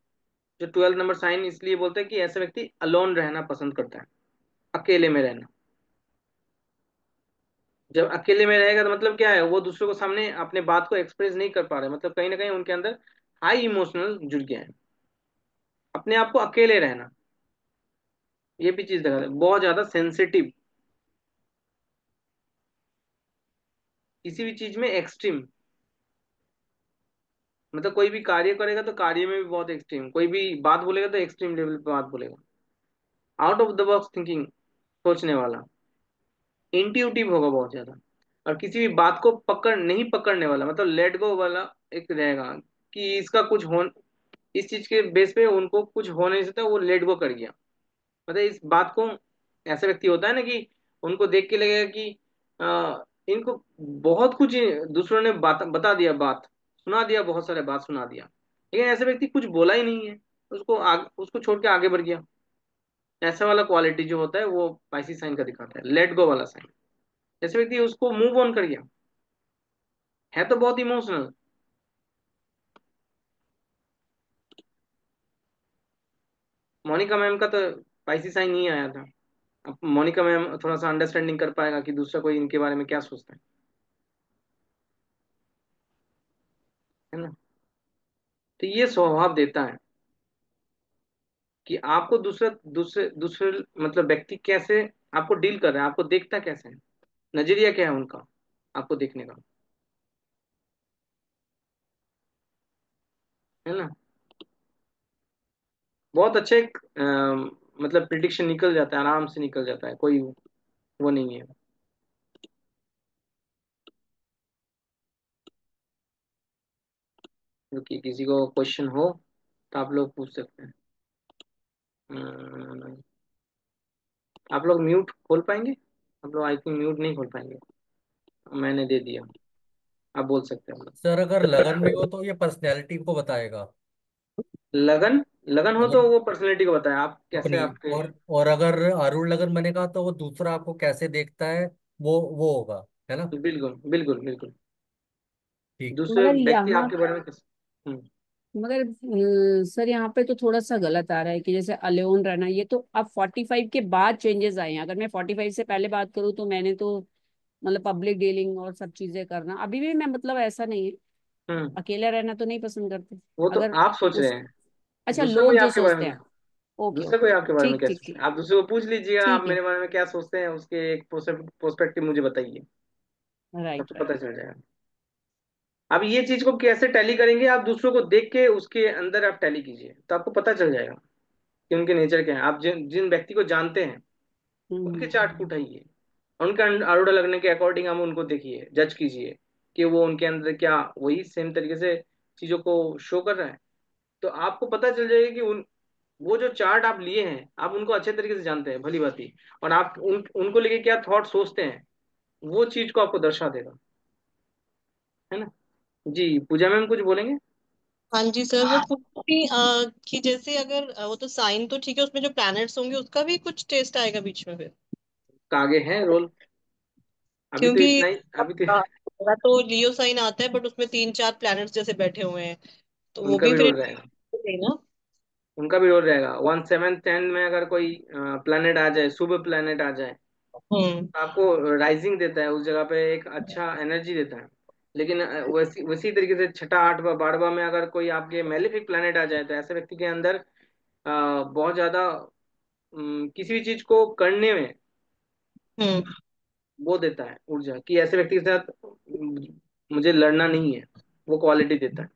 जो 12 नंबर साइन इसलिए बोलते हैं कि ऐसा व्यक्ति अलोन रहना पसंद करता है, अकेले में रहना। जब अकेले में रहेगा तो मतलब क्या है, वो दूसरों को सामने अपने बात को एक्सप्रेस नहीं कर पा रहे, मतलब कहीं ना कहीं उनके अंदर हाई इमोशनल जुड़ गया है, अपने आप को अकेले रहना। ये भी चीज देखा है, बहुत ज्यादा सेंसिटिव, किसी भी चीज में एक्सट्रीम, मतलब कोई भी कार्य करेगा तो कार्य में भी बहुत एक्सट्रीम, कोई भी बात बोलेगा तो एक्सट्रीम लेवल पे बात बोलेगा, out of the box thinking, सोचने वाला, इंट्यूटिव होगा बहुत ज्यादा। और किसी भी बात को पकड़ नहीं पकड़ने वाला, मतलब लेट गो वाला एक रहेगा, कि इसका कुछ हो, इस चीज के बेस पे उनको कुछ हो नहीं सकता, वो लेट गो कर गया, मतलब इस बात को। ऐसा व्यक्ति होता है ना कि उनको देख के लगेगा कि इनको बहुत कुछ दूसरों ने बात बता दिया, बात सुना दिया, बहुत सारे बात सुना दिया, लेकिन ऐसा व्यक्ति कुछ बोला ही नहीं है, उसको छोड़ के आगे बढ़ गया। ऐसा वाला क्वालिटी जो होता है वो पाइसी साइन का दिखाता है, लेट गो वाला साइन। जैसे व्यक्ति उसको मूव ऑन कर गया, है तो बहुत इमोशनल। मोनिका मैम का तो पाइसी साइन नहीं आया था। अब मोनिका मैम थोड़ा सा अंडरस्टैंडिंग कर पाएगा कि दूसरा कोई इनके बारे में क्या सोचता है ना। तो ये स्वभाव देता है कि आपको दूसरे दूसरे दूसरे मतलब व्यक्ति कैसे आपको डील कर रहे हैं, आपको देखता कैसे है, नजरिया क्या है उनका आपको देखने का, है ना। बहुत अच्छे मतलब प्रिडिक्शन निकल जाता है, आराम से निकल जाता है, कोई वो नहीं है। क्योंकि किसी को क्वेश्चन हो तो आप लोग पूछ सकते हैं। अम्म, आप लोग म्यूट खोल पाएंगे, आप लोग आई थिंक म्यूट नहीं खोल पाएंगे, मैंने दे दिया, आप बोल सकते हैं आप सर अगर लगन में हो लोग। तो ये पर्सनैलिटी को बताएगा लगन, लगन हो तो अगर वो पर्सनैलिटी को बताया, आप कैसे अपनी। आपके। और अगर अरुण लगन बनेगा तो वो दूसरा आपको कैसे देखता है, वो होगा, है ना। बिल्कुल बिल्कुल बिल्कुल, ठीक। दूसरे मगर व्यक्ति यहाँ आपके बारे में कैसे। मगर सर यहाँ पे तो थोड़ा सा गलत आ रहा है कि जैसे अलोन रहना, ये तो अब 45 के बाद चेंजेस आए हैं। अगर मैं 45 से पहले बात करूँ तो मैंने तो मतलब पब्लिक डीलिंग और सब चीजें करना, अभी भी मैं मतलब ऐसा नहीं है, हम्म। अकेला रहना तो नहीं पसंद करते। वो तो अगर आप सोच रहे उस, हैं, अच्छा दूसरा लोग कोई जो आपके बारे सोचते में, हैं, ओके दूसरा ओके कोई ओके, आपके बारे में ठीक क्या ठीक सोचते ठीक, हैं, आप दूसरे को पूछ लीजिएगा, आप ठीक है, मेरे बारे में क्या सोचते हैं, उसके एक प्रोस्पेक्टिव मुझे बताइए, राइट सबको राइट। पता चल जाएगा। अब ये चीज को कैसे टैली करेंगे, आप दूसरों को देख के उसके अंदर आप टैली कीजिए, तो आपको पता चल जाएगा कि उनके नेचर क्या है। आप जिन जिन व्यक्ति को जानते हैं उनके चार्ट को हम्म। उठाइए, उनका आरूढ़ लगने के अकॉर्डिंग हम उनको देखिए, जज कीजिए कि वो उनके अंदर क्या वही सेम तरीके से चीजों को शो कर रहा है। तो आपको पता चल जाएगा कि उन वो जो चार्ट आप लिए हैं, आप उनको अच्छे तरीके से जानते हैं भली भांति, और आप उनको लेके क्या थॉट सोचते हैं, वो चीज को आपको दर्शा देगा, है ना। जी, पूजा मैम कुछ बोलेंगे। हाँ जी सर, मैं पूछ रही थी, कि जैसे अगर वो तो साइन तो ठीक है, उसमें जो प्लैनेट्स होंगे उसका भी कुछ टेस्ट आएगा बीच में फिर? आगे है रोल, अभी तो क्योंकि इतना ही, अभी तो मेरा तो लियो साइन आता है, बट उसमें तीन चार प्लैनेट्स जैसे बैठे हुए हैं, तो वो उनका भी भी फिर रोल रहेगा, ना। उनका भी रोल रहेगा। 1/7 में अगर कोई प्लेनेट आ जाए, शुभ प्लेनेट आ जाए, हम्म। आपको राइजिंग देता है, उस जगह पे एक अच्छा एनर्जी देता है। लेकिन वैसी वैसी तरीके से छठा आठवां बारहवां में अगर कोई आपके मेलिफिक प्लेनेट आ जाए, तो ऐसे व्यक्ति के अंदर बहुत ज्यादा किसी भी चीज को करने में हम्म। वो देता है ऊर्जा, कि ऐसे व्यक्ति के साथ मुझे लड़ना नहीं है, वो क्वालिटी देता है।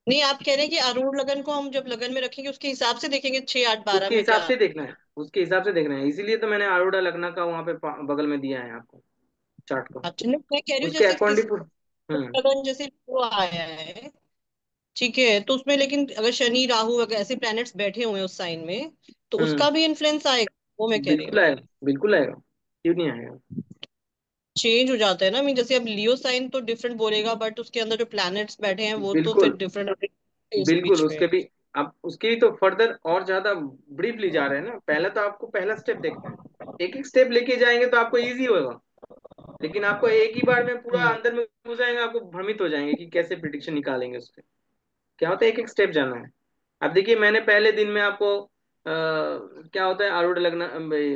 नहीं, आप कह रहे हैं कि अरूण लगन को हम जब लगन में रखेंगे उसके हिसाब से देखेंगे 6 8 12 उसके में हिसाब क्या। से देखना है, उसके हिसाब से देखना है, इसीलिए तो मैंने आरूढ़ लग्न का वहां पे बगल में दिया है आपको, चार्ट को। अच्छा, नहीं, मैं कह रही हूँ उसके जैसे अकॉर्डिंग किसी हम्म। लगन जैसे वो आया है, ठीक है, तो उसमें लेकिन अगर शनि राहु वगैरह ऐसे प्लैनेट्स बैठे हुए हैं उस साइन में, तो हम्म। उसका भी इन्फ्लुएंस आएगा, वो मैं कह रही बिल्कुल हूँ। आएगा, बिल्कुल आएगा, क्यों नहीं आएगा। चेंज हो जाता है ना, मीन जैसे अब लियो साइन तो डिफरेंट बोलेगा, बट उसके अंदर जो प्लैनेट्स बैठे हैं वो तो फिर बिल्कुल, डिफरेंट इस बिल्कुल बीच में। उसके भी। आप उसके भी तो फर्दर और ज्यादा ब्रीफली जा रहे हैं ना, पहले तो आपको पहला स्टेप देखना है, एक एक स्टेप लेके जाएंगे तो आपको इजी होगा। लेकिन आपको एक ही बार में पूरा हम्म। अंदर में घुस जाएंगे, आपको भ्रमित हो जाएंगे कि कैसे प्रिडिक्शन निकालेंगे उसके। क्या होता है, एक एक स्टेप जाना है। अब देखिए, मैंने पहले दिन में आपको क्या होता है आरूढ़ लग्न भाई,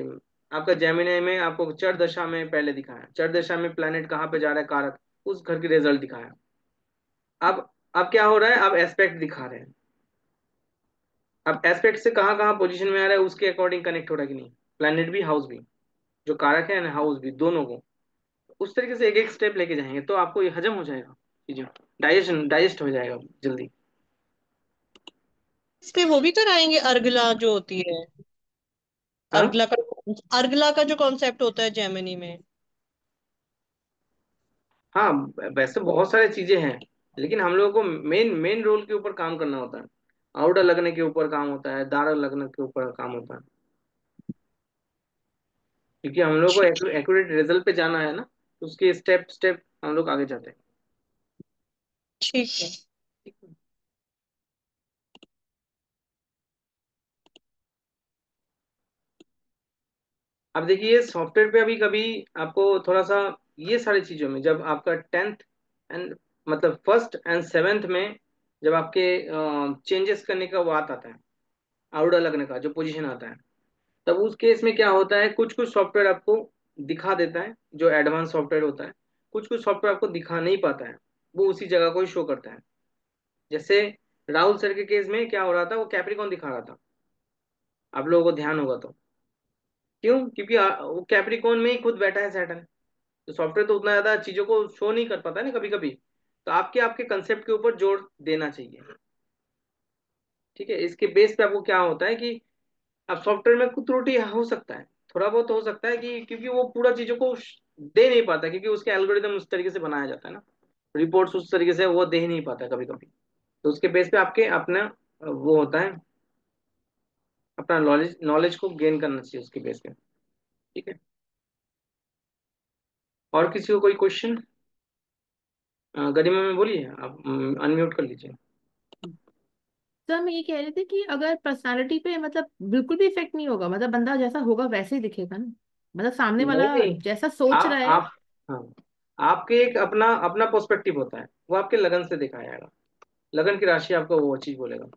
आपका जेमिनी में आपको चर दशा में पहले दिखाया, चर दशा में प्लेनेट कहाँ पे जा रहा है कारक, उस घर की रिजल्ट दिखाया। अब क्या हो रहा है, अब एस्पेक्ट दिखा रहे हैं। अब एस्पेक्ट से कहाँ कहाँ पोजीशन में आ रहा है उसके अकॉर्डिंग कनेक्ट हो रहा है कि नहीं, प्लेनेट भी हाउस भी, जो कारक है ना हाउस भी, दोनों को उस तरीके से एक एक स्टेप लेके जाएंगे तो आपको ये हजम हो जाएगा चीजें, डाइजेस्ट हो जाएगा जल्दी। इस पे वो भी कराएंगे अर्गला जो होती है, हाँ, अर्गला का, अर्गला का जो कॉन्सेप्ट होता है जेमिनी में। हाँ, वैसे बहुत सारी चीजें हैं, लेकिन हम लोगों को मेन मेन रोल के ऊपर काम करना होता है। आउटर लगने के ऊपर काम होता है, दार लगने के ऊपर काम होता है, क्योंकि हम लोग को एक्यूरेट रिजल्ट पे जाना है ना, तो उसके स्टेप स्टेप हम लोग आगे जाते हैं। ठीक है। ठीक है। अब देखिए सॉफ्टवेयर पे अभी कभी आपको थोड़ा सा ये सारी चीजों में, जब आपका टेंथ एंड मतलब फर्स्ट एंड सेवेंथ में जब आपके चेंजेस करने का बात आता है, आउटर लगने का जो पोजीशन आता है, तब उस केस में क्या होता है, कुछ कुछ सॉफ्टवेयर आपको दिखा देता है जो एडवांस सॉफ्टवेयर होता है, कुछ कुछ सॉफ्टवेयर आपको दिखा नहीं पाता है, वो उसी जगह को ही शो करता है। जैसे राहुल सर के केस में क्या हो रहा था, वो कैप्रिकॉन दिखा रहा था, आप लोगों को ध्यान होगा तो। क्यों, क्योंकि वो कैप्रिकॉन में ही खुद बैठा है सैटर्न, तो सॉफ्टवेयर तो उतना ज्यादा चीजों को शो नहीं कर पाता है ना कभी कभी, तो आपके आपके कंसेप्ट के ऊपर जोर देना चाहिए। ठीक है, इसके बेस पे आपको क्या होता है कि अब सॉफ्टवेयर में कुछ त्रुटि हो सकता है, थोड़ा बहुत हो सकता है कि क्योंकि वो पूरा चीजों को दे नहीं पाता, क्योंकि उसके एल्गोरिदम उस तरीके से बनाया जाता है ना, रिपोर्ट्स उस तरीके से वो दे ही नहीं पाता कभी कभी। तो उसके बेस पे आपके अपना वो होता है, अपना नॉलेज नॉलेज को गेन करना चाहिए उसके बेस पे। ठीक है, और किसी को कोई क्वेश्चन, गरिमा में बोलिए, आप अनम्यूट कर लीजिए। तो हम ये कह रहे थे कि अगर पर्सनालिटी पे मतलब बिल्कुल भी इफेक्ट नहीं होगा, मतलब बंदा जैसा होगा वैसे ही दिखेगा ना, मतलब सामने नहीं वाला नहीं, जैसा सोच रहा है। आप हाँ, आपके एक अपना अपना पर्सपेक्टिव होता है, वो आपके लगन से दिखाया जाएगा, लगन की राशि आपको वो चीज बोलेगा।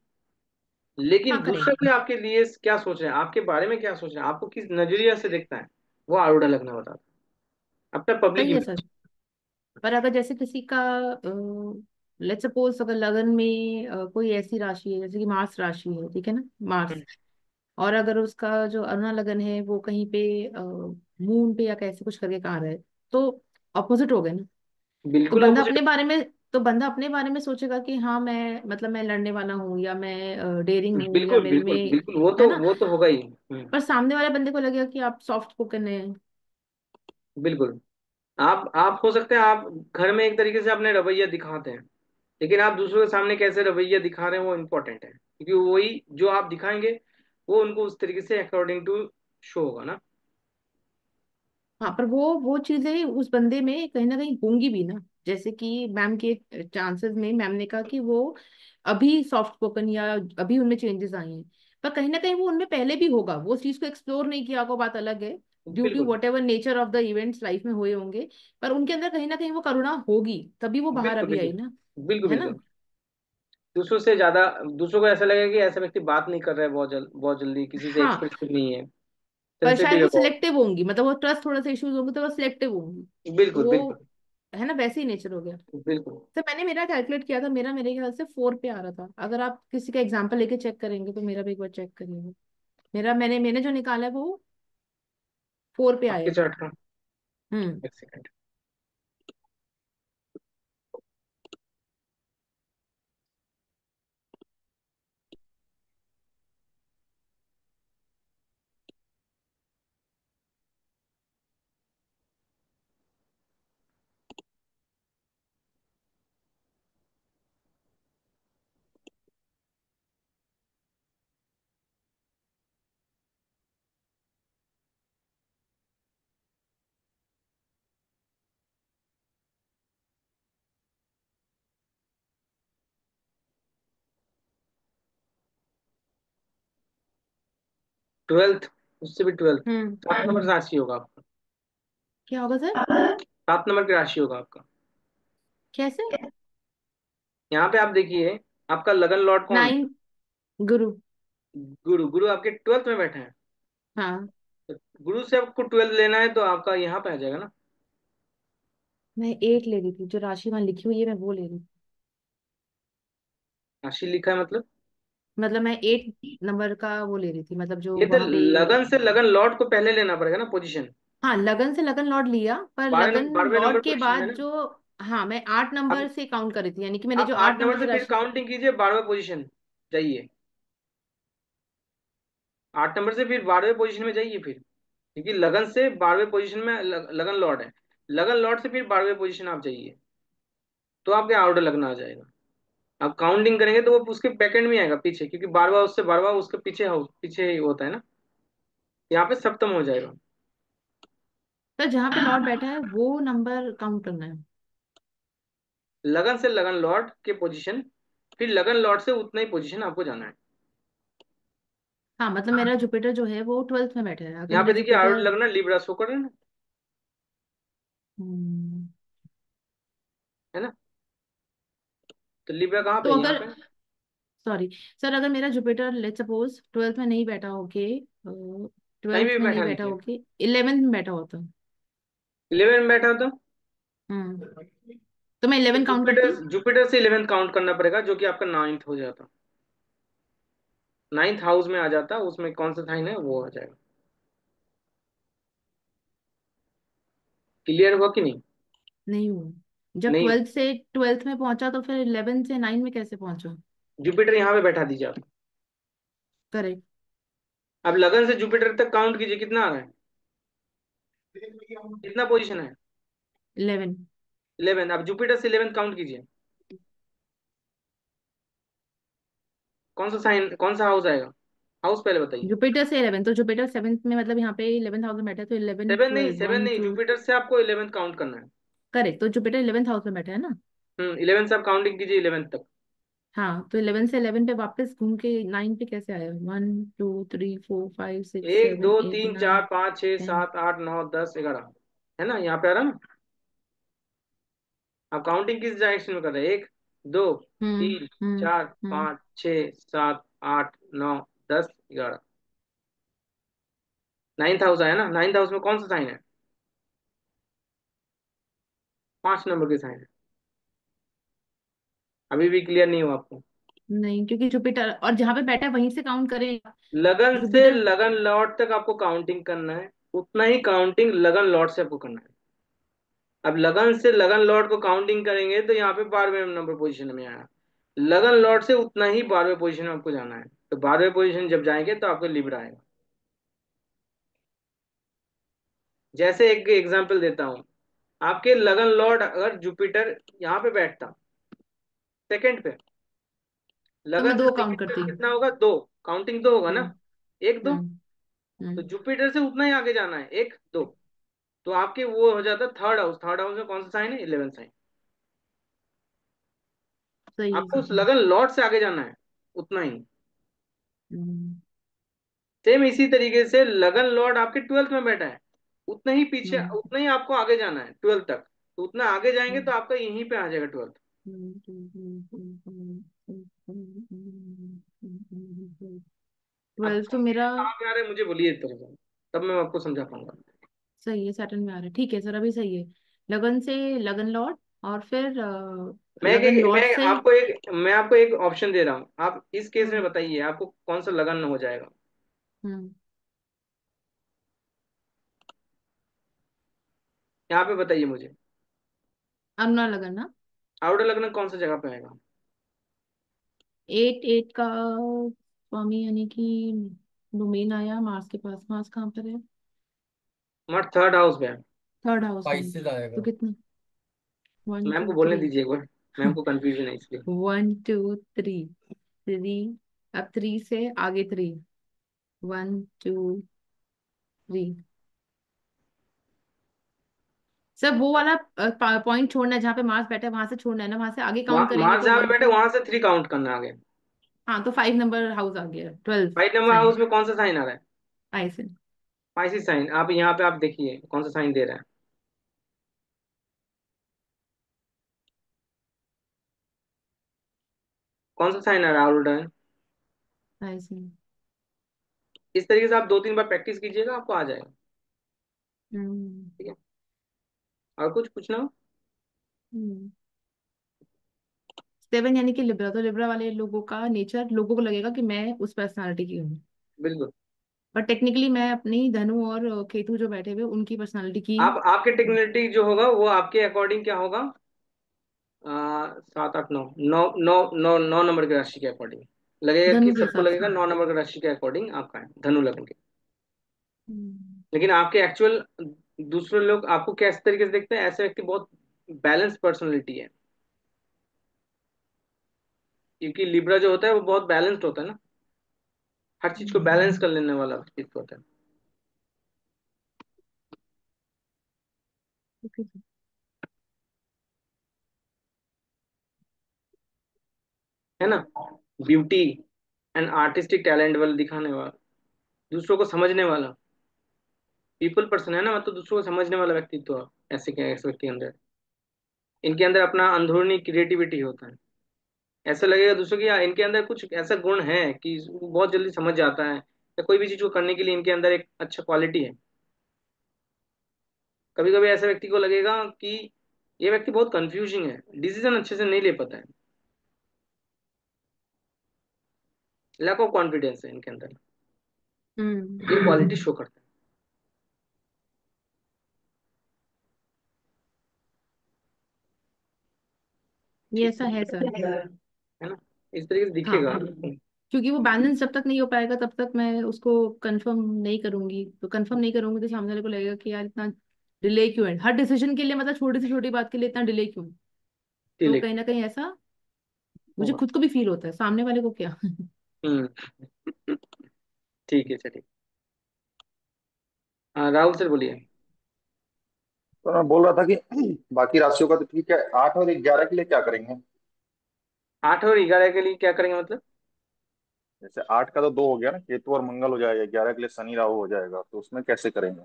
लेकिन हाँ दूसरा करेक्ट। कोई आपके लिए क्या सोच रहे हैं, आपके बारे में क्या सोच रहे हैं, आपको किस नजरिया से देखता है, वो आरूढ़ लगना बताता है, अपना पब्लिक सही है सर। इमेज। पर अगर जैसे किसी का लेट्स सपोज अगर लगन में कोई ऐसी राशि है जैसे कि मार्स राशि है, ठीक है ना, मार्स, और अगर उसका जो अरुणा लगन है वो कहीं पे मून पे या कैसे कुछ करके कहाँ रहे, तो अपोजिट हो गए ना। तो बिल्कुल बंदा ऑपोजिट। अपने बारे में, तो बंदा अपने बारे में सोचेगा कि हाँ मैं मतलब मैं लड़ने वाला हूँ, या मैं डेयरिंग हूँ, या बिल्कुल मेरे बिल्कुल में, बिल्कुल, है ना। वो तो होगा ही। पर सामने वाले बंदे को लगेगा कि आप सॉफ्ट स्पोकन है। बिल्कुल। आप हो सकते हैं आप घर में एक तरीके से अपने रवैया दिखाते हैं, लेकिन आप दूसरों के सामने कैसे रवैया दिखा रहे हैं वो इम्पोर्टेंट है, क्योंकि वही जो आप दिखाएंगे वो उनको उस तरीके से अकॉर्डिंग टू शो होगा ना। हाँ पर वो चीजें उस बंदे में कहीं ना कहीं होंगी भी ना। जैसे कि मैम के चांसेस में मैम ने कहा कि वो अभी सॉफ्ट स्पोकन या अभी उनमें चेंजेस आए हैं, पर कहीं ना कहीं वो उनमें पहले भी होगा, वो उस चीज को एक्सप्लोर नहीं किया होगा, बात अलग है। ड्यू टू बिल्कुल what ever nature of the events life में हुए होंगे, पर उनके अंदर कहीं ना कहीं वो करुणा होगी, तभी वो बाहर बिल्कुल अभी बिल्कुल आई ना, बिल्कुल है ना। बिल्कुल। दूसरों से ज्यादा, दूसरों को ऐसा लगेगा कि ऐसा व्यक्ति बात नहीं कर रहा है बहुत जल्दी, किसी से हाँ एक्सप्रेसिव नहीं है, पर शायद सेंसिटिव है वो बहुत। सिलेक्टिव होंगी, मतलब वो ट्रस्ट थोड़ा सा इश्यूज होंगे तो वो सिलेक्टिव होंगी। बिल्कुल वो, बिल्कुल है ना, वैसे ही नेचर हो गया। बिल्कुल। सर मैंने मेरा कैलकुलेट किया था, मेरा मेरे ख्याल से 4 पे आ रहा था। अगर आप किसी का एग्जांपल लेके चेक करेंगे तो मेरा भी एक बार चेक करिएगा। मेरा मैंने मैंने जो निकाला है वो 4 पे आया आपके है। चार्ट का हम्म। एक सेकंड। ट्वेल्थ, उससे भी ट्वेल्थ। 7 नंबर की राशि होगा आपका। क्या होगा सर? 7 नंबर की राशि होगा आपका। कैसे? यहाँ पे आप देखिए, आपका लगन लॉर्ड कौन है? 9। गुरु। गुरु। गुरु आपके ट्वेल्थ में बैठे हैं। हाँ, तो गुरु से आपको ट्वेल्थ लेना है तो आपका यहाँ पे आ जाएगा ना। मैं 8 ले रही थी, जो राशि वहां लिखी हुई है मैं वो ले रही थी। राशि लिखा है मतलब? मतलब मैं 8 नंबर का वो ले रही थी, मतलब जो ये तो वहां पे। लगन से लगन लॉर्ड को पहले लेना पड़ेगा ना, पोजीशन। हाँ, लगन से लगन लॉर्ड लिया, पर लगन 12वें नंबर लॉर्ड के पोजीशन में बाद ना। जो। हाँ, मैं 8 अब नंबर से काउंट कर रही थी, यानी कि मैंने आप जो 8 8 नंबर नंबर से की फिर राशि। काउंटिंग कीजिए, 12वें पोजीशन जाइए। 8 नंबर से फिर 12वें पोजीशन में जाइए फिर, क्योंकि लगन से 12वें पोजीशन में लगन लॉर्ड है। लगन लॉर्ड से फिर 12वें पोजीशन आप जाइए, तो आपके ऑर्डर लगना आ जाएगा। आप काउंटिंग करेंगे तो वो उसके बैकेंड में आएगा पीछे, क्योंकि 12वां उससे 12वां उसके पीछे ही होता है ना। यहाँ पे सप्तम हो जाएगा। तो जहाँ पे लॉर्ड बैठा है वो नंबर काउंट करना है। लगन से लगन लॉर्ड के पोजीशन, फिर लगन लॉर्ड से उतना ही पोजीशन आपको जाना है। हाँ, मतलब मेरा जुपिटर जो है वो 12th में बैठा है, अगर यहाँ मेरा पे देखिए आउट जुपिटर। लगना लिब्रा शो कर रहा है ना, हम्म, है ना। तो लिब्रा कहाँ पे तो है? यहाँ अगर, पे। सॉरी सर, अगर मेरा जुपिटर लेट्स सपोज 12th में नहीं बैठा होके, कहीं 12th भी में नहीं बैठा बैठा लीजिए। होके 11th में बैठा होता। 11 में बैठा तो हम्म, तो मैं 11 काउंट जुपिटर करती। जुपिटर से 11 काउंट करना पड़ेगा, जो कि आपका 9th हो जाता। 9th हाउस में आ जाता, उसमें कौन सा साइन है वो आ जाएगा। क्लियर हुआ कि नहीं? नहीं हुआ। जब नहीं। 12th में पहुंचा तो फिर 11 से 9 में कैसे पहुंचा? जुपिटर यहाँ पे बैठा दीजिए आप। करेक्ट। अब लगन से जुपिटर तक काउंट कीजिए, कितना आ रहा है? कितना पोजीशन है? 11। 11। अब जुपिटर से 11 काउंट कीजिए, कौन सा साइन, कौन सा हाउस आएगा? हाउस पहले बताइए। जुपिटर से 11, तो जुपिटर 7th में, मतलब यहाँ पे 11th हाउस में बैठा है, तो 11 सेवन नहीं, 12 सेवन 1 नहीं, 2। जुपिटर से आपको 11 काउंट करना है। करेक्ट, तो जुपिटर 11th हाउस में बैठा है ना। 11 से आप काउंटिंग कीजिए 11 तक। हाँ, तो 11 से 11 पे वापस घूम के 9 पे कैसे आया? 1 2 3 4 5 6 एक 7 दो 8 तीन 9 चार पाँच छः 10। सात आठ 9 10 11, है ना, यहाँ पे आ रहा ना। आप काउंटिंग किस डायरेक्शन में कर रहे हैं? 1 2 3 4 हम्म। 5 6 7 8 9 10 11। 9th हाउस आया ना। 9th हाउस में कौन सा साइन है? 5 नंबर के साइन है। अभी भी क्लियर नहीं हुआ आपको? नहीं, क्योंकि जुपिटर और जहाँ पे बैठा है वहीं से काउंट करेगा। लगन से जुपिटर। लगन लॉर्ड तक आपको काउंटिंग करना है, उतना ही काउंटिंग लगन लॉर्ड से आपको करना है। अब लगन से लगन लॉर्ड को काउंटिंग करेंगे तो यहाँ पे 12वें नंबर पोजीशन में आया। लगन लॉर्ड से उतना ही 12वें पोजीशन में आपको जाना है, तो 12वें पोजीशन जब जाएंगे तो आपको लिब्रा आएगा। जैसे एक एग्जांपल देता हूँ, आपके लगन लॉर्ड अगर जुपिटर यहाँ पे बैठता सेकंड पे, तो लगन मैं से 2 काउंट सेकंड पे करती हूँ। कितना होगा? 2। काउंटिंग 2 होगा ना। हम्म। 1 2। हम्म। तो हम्म। जुपिटर से उतना ही आगे जाना है, 1 2। तो आपके वो हो जाता थर्ड हाउस। थर्ड हाउस में कौन सा साइन है? 11 साइन। सही है, आपको सही उस है। लगन लॉर्ड से आगे जाना है, उतना ही। हम्म। सेम इसी तरीके से लगन लॉर्ड आपके 12th में बैठा है, उतना ही पीछे, हम्म। उतना ही आपको आगे जाना है 12th तक। तो उतना आगे जाएंगे तो हम्म। आपका यहीं पे आ जाएगा 12th। 12 आपको तो मेरा। कहाँ पे आ रहा है मुझे बोलिए एक तरह से, तब मैं आपको समझा पाऊंगा। सही है, सैटर्न में आ रहा है, ठीक है सर, अभी सही है। लगन से लगन लॉर्ड, और फिर लगन लॉर्ड से। मैं आपको एक ऑप्शन दे रहा हूँ, आप इस केस में हम्म। बताइए आपको कौन सा लगन हो जाएगा। हम्म। यहाँ पे बताइए मुझे। अनुना लगन ना। आउटर लगन कौन सा जगह पे आएगा? 8 8 का स्वामी, यानी कि डोमेन आया मार्स के पास। मार्स कहाँ पर है? हमारा थर्ड हाउस पे है। 3rd हाउस में। स्पाइसेस तो आएगा। कितना? वन मैम टू को बोलने थ्री दीजिए एक बार, मैम को कंफ्यूजन है इसलिए। 1 2 3 3। अब 3 से आगे 3। 1 2 3। सर वो वाला पॉइंट छोड़ना है, जहाँ पे मार्स बैठा है वहां से छोड़ना है ना, वहां से आगे काउंट करेंगे मार्स तो जहाँ पे वन बैठे टू वहां से 3 काउंट करना है आगे। हाँ, तो 5 नंबर हाउस आ गया, 12 5 नंबर साइन। हाउस में कौन सा साइन आ रहा है? ऐसे। पाइसिस साइन, आप यहाँ पे आप देखिए कौन सा साइन दे रहा है। कौन सा साइन आ रहा है उल्टा? ऐसे। इस तरीके से आप 2-3 बार प्रैक्टिस कीजिएगा, आपको आ जाएगा। हम्म। ठीक है, और कुछ पूछना हो? हम्म। 7 यानी कि लिब्रा, तो लिब्रा वाले लोगों का नेचर, लोगों को लगेगा कि मैं उस पर्सनालिटी की हूँ, बिल्कुल। पर टेक्निकली मैं अपनी धनु और केतु जो बैठे हुए उनकी पर्सनालिटी की। आप आपके टेक्निकलिटी जो होगा वो आपके अकॉर्डिंग क्या होगा? 7, 8, 9, 9 नंबर की राशि के अकॉर्डिंग लगेगा, कि धनु के सबको हिसाब से। लगेगा 9 नंबर की राशि के अकॉर्डिंग आपका है धनु लग्न के। हम्म। लेकिन आपके एक्चुअल दूसरे लोग आपको कैसे तरीके से देखते हैं? ऐसे व्यक्ति बहुत बैलेंस पर्सनैलिटी है, क्योंकि लिब्रा जो होता है वो बहुत बैलेंस्ड होता है ना, हर चीज को बैलेंस कर लेने वाला व्यक्ति होता ओके। है ना। ब्यूटी एंड आर्टिस्टिक टैलेंट वाला दिखाने वाला, दूसरों को समझने वाला, पीपल पर्सन है ना, मतलब दूसरों को समझने वाला व्यक्तित्व ऐसे क्या है इस व्यक्ति के अंदर। इनके अंदर अपना अंदरूनी क्रिएटिविटी होता है। ऐसा लगेगा दूसरों की इनके अंदर कुछ ऐसा गुण है कि वो बहुत जल्दी समझ जाता है, या कोई भी चीज को करने के लिए इनके अंदर एक अच्छा क्वालिटी है। कभी कभी ऐसे व्यक्ति को लगेगा कि ये व्यक्ति बहुत कंफ्यूजिंग है, डिसीजन अच्छे से नहीं ले पाता है, लैक ऑफ कॉन्फिडेंस है इनके अंदर, हम्म। ये क्वालिटी शो करता ये ऐसा है सर। है ना, इस तरीके से हाँ, दिखेगा। क्योंकि वो बैलेंस जब तक नहीं हो पाएगा तब तक मैं उसको कंफर्म नहीं करूंगी, तो कंफर्म नहीं करूंगी तो सामने वाले को लगेगा कि यार इतना डिले क्यों है हर डिसीजन के लिए, मतलब छोटी से छोटी बात के लिए इतना डिले क्यों। तो ठीक कहीं ना कहीं ऐसा मुझे होगा। खुद को भी फील होता है, सामने वाले को क्या। हम्म। ठीक है, चलिए। हाँ, राहुल सर बोलिए। तो मैं बोल रहा था कि बाकी राशियों का तो ठीक है, 8 और 11 के लिए क्या करेंगे? 8 और 11 के लिए क्या करेंगे मतलब? जैसे 8 का तो 2 हो गया ना, केतु और मंगल हो जाएगा, 11 के लिए शनि राहु हो जाएगा, तो उसमें कैसे करेंगे?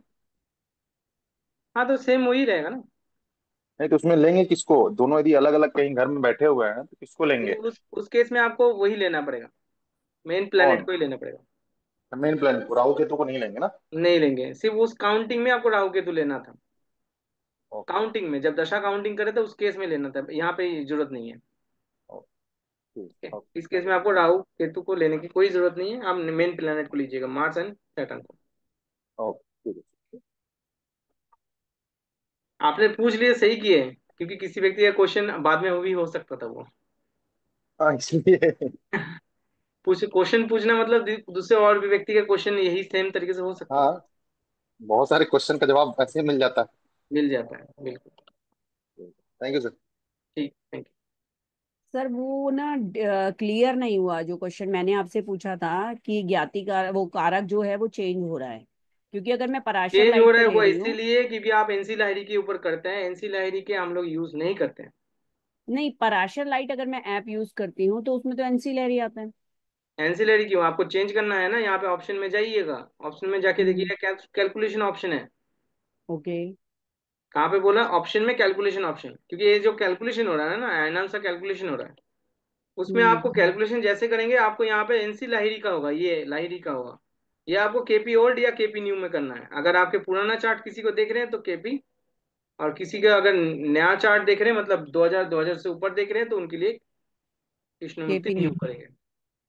हाँ, तो सेम वही रहेगा ना। नहीं तो उसमें लेंगे किसको? दोनों यदि अलग अलग कहीं घर में बैठे हुए हैं तो किसको नहीं, लेंगे? उस केस में आपको वही लेना पड़ेगा, मेन प्लेनेट कौन? को ही लेना पड़ेगा। मेन प्लान को, राहु केतु को नहीं लेंगे ना? नहीं लेंगे, सिर्फ उस काउंटिंग में आपको राहु केतु लेना था। ओके। काउंटिंग में जब दशा काउंटिंग करे तो उस केस में लेना था, यहाँ पे जरूरत नहीं है। ओके। ठीक है? ओके। इस केस में आपको राहु केतु को लेने की कोई जरूरत नहीं है, आप मेन प्लेनेट को लीजिएगा, मार्स एंड सैटर्न को। ओके, ठीक है। आपने पूछ लिए, सही किए, क्योंकि किसी व्यक्ति का क्वेश्चन बाद में भी हो सकता था वो। हाँ, इसलिए। पूछ क्वेश्चन पूछना मतलब दूसरे और भी व्यक्ति का क्वेश्चन यही सेम तरीके से हो सकता था। हाँ, बहुत सारे क्वेश्चन का जवाब ऐसे ही मिल जाता है। मिल जाता है, बिल्कुल। Thank you sir. ठीक, थैंक सर वो ना क्लियर नहीं हुआ जो क्वेश्चन मैंने आपसे पूछा था कि ज्ञाति का वो कारक जो है वो चेंज हो रहा है, क्योंकि अगर मैं यू। पराशर चेंज हो लाइट रहा पे है ले वो रही हूँ। इसीलिए क्योंकि आप एनसी लाहिरी के ऊपर करते हैं, एनसी लाहिरी के हम लोग यूज नहीं करते हैं। नहीं, पराशर लाइट अगर मैं ऐप यूज करती हूँ तो उसमें तो एनसी लहरी आता है। एनसी लाहिरी क्यों? आपको चेंज करना है ना, यहाँ पे ऑप्शन में जाइएगा, ऑप्शन में जाके हम्म। देखिएगा कैलकुलेशन ऑप्शन है। ओके। कहाँ पे बोला? ऑप्शन में कैलकुलेशन ऑप्शन, क्योंकि ये जो कैलकुलेशन हो रहा है ना, आयनान सा कैलकुलेशन हो रहा है, उसमें हम्म। आपको कैलकुलेशन जैसे करेंगे आपको यहाँ पे एनसी लाहिरी का होगा, ये लाहिरी का होगा। ये आपको केपी ओल्ड या केपी न्यू में करना है। अगर आपके पुराना चार्ट किसी को देख रहे हैं तो केपी, और किसी का अगर नया चार्ट देख रहे हैं मतलब 2000 से ऊपर देख रहे हैं तो उनके लिए कृष्णमूर्ति केपी न्यू न्यू। करेंगे।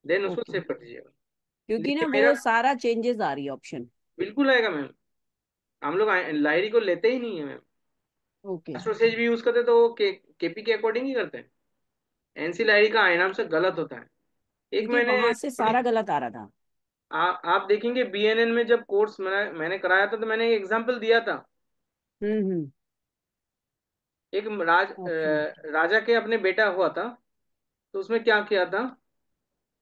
देन उसको ओके। सेव कर दीजिएगा। क्योंकि ना देखिए मेरा वो सारा चेंजेस आ रही है ऑप्शन। बिल्कुल आएगा मैम, हम लोग लाहिरी को लेते ही नहीं है मैम। ओके। एस्ट्रोसेज भी यूज करते हैं तो वो केपी के अकॉर्डिंग ही करते हैं। एनसी लाहिरी का आइनाम से गलत होता है। एक क्योंकि मैंने वहां से सारा गलत आ रहा था। आप देखेंगे बीएनएन में जब कोर्स मैंने कराया था तो मैंने एक एग्जांपल दिया था। हम्म। एक ओके। राजा के अपने बेटा हुआ था, तो उसमें क्या किया था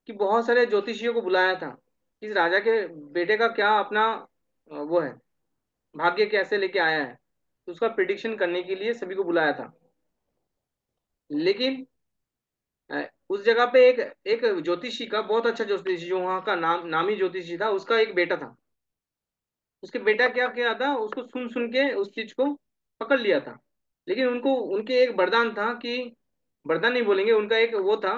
कि बहुत सारे ज्योतिषियों को बुलाया था, इस राजा के बेटे का क्या अपना वो है, भाग्य कैसे लेके आया है, तो उसका प्रिडिक्शन करने के लिए सभी को बुलाया था। लेकिन उस जगह पे एक एक ज्योतिषी का, बहुत अच्छा ज्योतिषी जो वहाँ का नामी ज्योतिषी था, उसका एक बेटा था। उसके बेटा क्या किया था, उसको सुन सुन के उस चीज को पकड़ लिया था। लेकिन उनको उनके एक वरदान था कि, वरदान नहीं बोलेंगे, उनका एक वो था,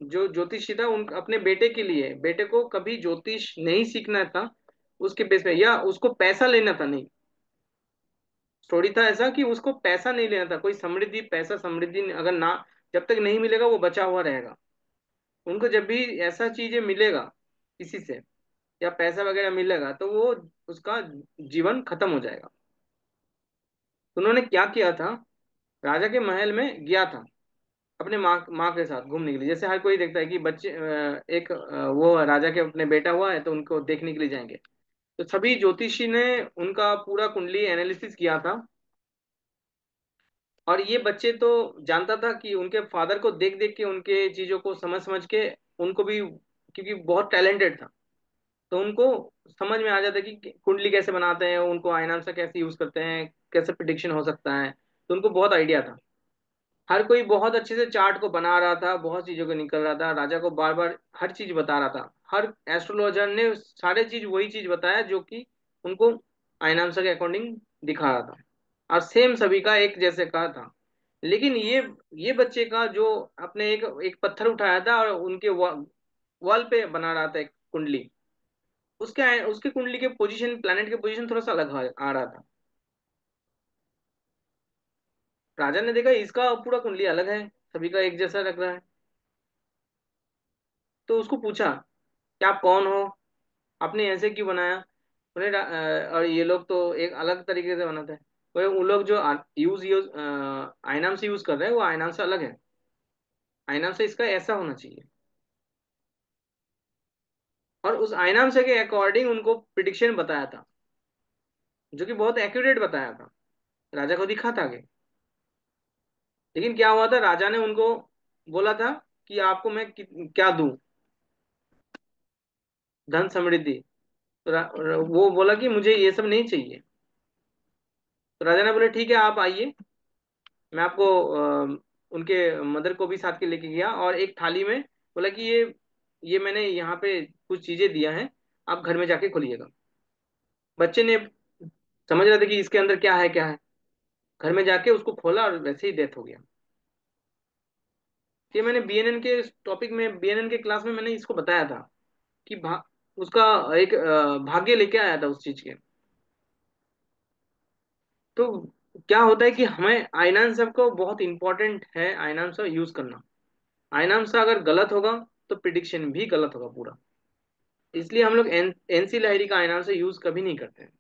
जो ज्योतिषी था, उन अपने बेटे के लिए, बेटे को कभी ज्योतिष नहीं सीखना था उसके बेस पे, या उसको पैसा लेना था नहीं। स्टोरी था ऐसा कि उसको पैसा नहीं लेना था, कोई समृद्धि, पैसा समृद्धि अगर ना, जब तक नहीं मिलेगा वो बचा हुआ रहेगा। उनको जब भी ऐसा चीजें मिलेगा किसी से, या पैसा वगैरह मिलेगा, तो वो उसका जीवन खत्म हो जाएगा। तो उन्होंने क्या किया था, राजा के महल में गया था अपने माँ माँ के साथ घूमने के लिए, जैसे हर कोई देखता है कि बच्चे वो राजा के अपने बेटा हुआ है तो उनको देखने के लिए जाएंगे। तो सभी ज्योतिषी ने उनका पूरा कुंडली एनालिसिस किया था। और ये बच्चे तो जानता था कि उनके फादर को देख देख के, उनके चीजों को समझ समझ के, उनको भी, क्योंकि बहुत टैलेंटेड था, तो उनको समझ में आ जाता कि कुंडली कैसे बनाते हैं, उनको आयनांसा कैसे यूज करते हैं, कैसे प्रिडिक्शन हो सकता है। तो उनको बहुत आइडिया था। हर कोई बहुत अच्छे से चार्ट को बना रहा था, बहुत चीजों को निकल रहा था, राजा को बार बार हर चीज बता रहा था। हर एस्ट्रोलॉजर ने सारे चीज वही चीज बताया जो कि उनको आयनांसा के अकॉर्डिंग दिखा रहा था, और सेम सभी का एक जैसे का था। लेकिन ये बच्चे का जो अपने एक पत्थर उठाया था और उनके वॉल पे बना रहा था एक कुंडली, उसके उसके कुंडली के पोजीशन, प्लैनेट के पोजीशन थोड़ा सा अलग आ रहा था। राजा ने देखा इसका पूरा कुंडली अलग है, सभी का एक जैसा लग रहा है। तो उसको पूछा कि आप कौन हो, आपने ऐसे क्यों बनाया। और ये लोग तो एक अलग तरीके से बनाते हैं। उन लोग जो यूज यूज आइनाम से यूज कर रहे हैं, वो आइनाम से अलग है, आइनाम से इसका ऐसा होना चाहिए। और उस आइनाम से के अकॉर्डिंग उनको प्रिडिक्शन बताया था, जो कि बहुत एक्यूरेट बताया था, राजा को दिखा था आगे। लेकिन क्या हुआ था, राजा ने उनको बोला था कि आपको मैं क्या दूं, धन समृद्धि। तो वो बोला कि मुझे ये सब नहीं चाहिए। तो राजा ने बोला ठीक है आप आइए, मैं आपको उनके मदर को भी साथ के लेके गया, और एक थाली में बोला कि ये मैंने यहाँ पे कुछ चीजें दिया है, आप घर में जाके खोलिएगा। बच्चे ने समझ रहे थे कि इसके अंदर क्या है क्या है, घर में जाके उसको खोला और वैसे ही डेथ हो गया। ये मैंने बीएनएन के टॉपिक में, बीएनएन के क्लास में मैंने इसको बताया था कि उसका एक भाग्य लेके आया था उस चीज के। तो क्या होता है कि हमें आइनांस को बहुत इंपॉर्टेंट है, आइनांस यूज करना। आइनांस अगर गलत होगा तो प्रिडिक्शन भी गलत होगा पूरा। इसलिए हम लोग एनसी लहरी का आइनांस यूज कभी नहीं करते हैं,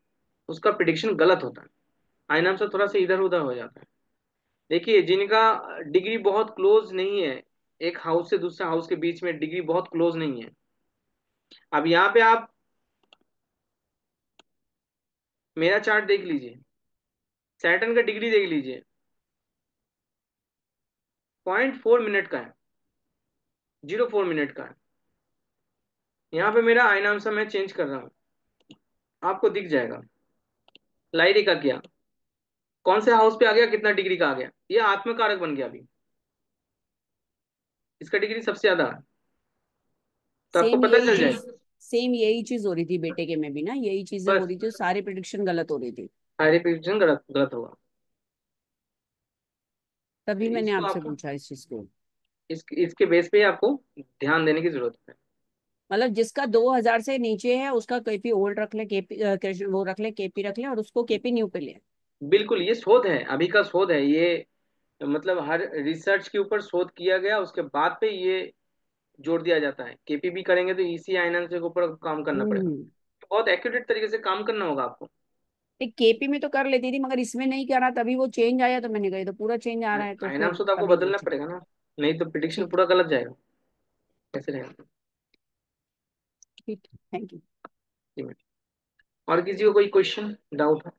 उसका प्रिडिक्शन गलत होता है, आइनांस थोड़ा सा इधर उधर हो जाता है। देखिए जिनका डिग्री बहुत क्लोज नहीं है, एक हाउस से दूसरे हाउस के बीच में डिग्री बहुत क्लोज नहीं है। अब यहाँ पे आप मेरा चार्ट देख लीजिए, सैटर्न का डिग्री देख लीजिए, 0.4 मिनट का है, 0.4 मिनट का है। यहाँ पे मेरा आइनांसा मैं चेंज कर रहा हूँ, आपको दिख जाएगा। लाइरी का क्या, कौन से हाउस पे आ गया, कितना डिग्री का आ गया, ये आत्मकारक बन गया अभी, इसका डिग्री सबसे ज्यादा है। तो आपको सेम पता यही चल चीज, जाएगा। सेम यही चीज हो रही थी बेटे के में भी ना, यही चीजें हो बस रही थी, सारी प्रिडिक्शन गलत हो रही थी। सारे प्रिडिक्शन गलत गलत होगा। तभी तो मैंने इसको आपसे आपको पूछा इस चीज को। इसके बेस पे आपको ध्यान देने की जरूरत है। मतलब जिसका 2000 से नीचे है उसका केपी ओल्ड रख ले, केपी वो रख ले, केपी रख ले, और उसको केपी न्यू पे ले। बिल्कुल, ये शोध है, अभी का शोध है ये, मतलब हर रिसर्च के ऊपर शोध किया गया, उसके बाद पे ये जोड़ दिया जाता है। केपीबी करेंगे तो इसी आइनन के ऊपर काम करना पड़ेगा, हम्म। बहुत एक्यूरेट तरीके से काम करना होगा आपको। एक केपी में तो कर लेती थी, मगर इसमें नहीं करा, तभी वो चेंज आया, तो मैंने कहा ये तो पूरा चेंज आ रहा है, तो आइनन फिर से तो आपको तभी बदलना पूछा। पड़ेगा ना, नहीं तो प्रिडिक्शन ठीक। पूरा गलत जाएगा, कैसे रहेगा। ठीक, थैंक यू। Ji ma'am. और किसी को कोई क्वेश्चन डाउट है,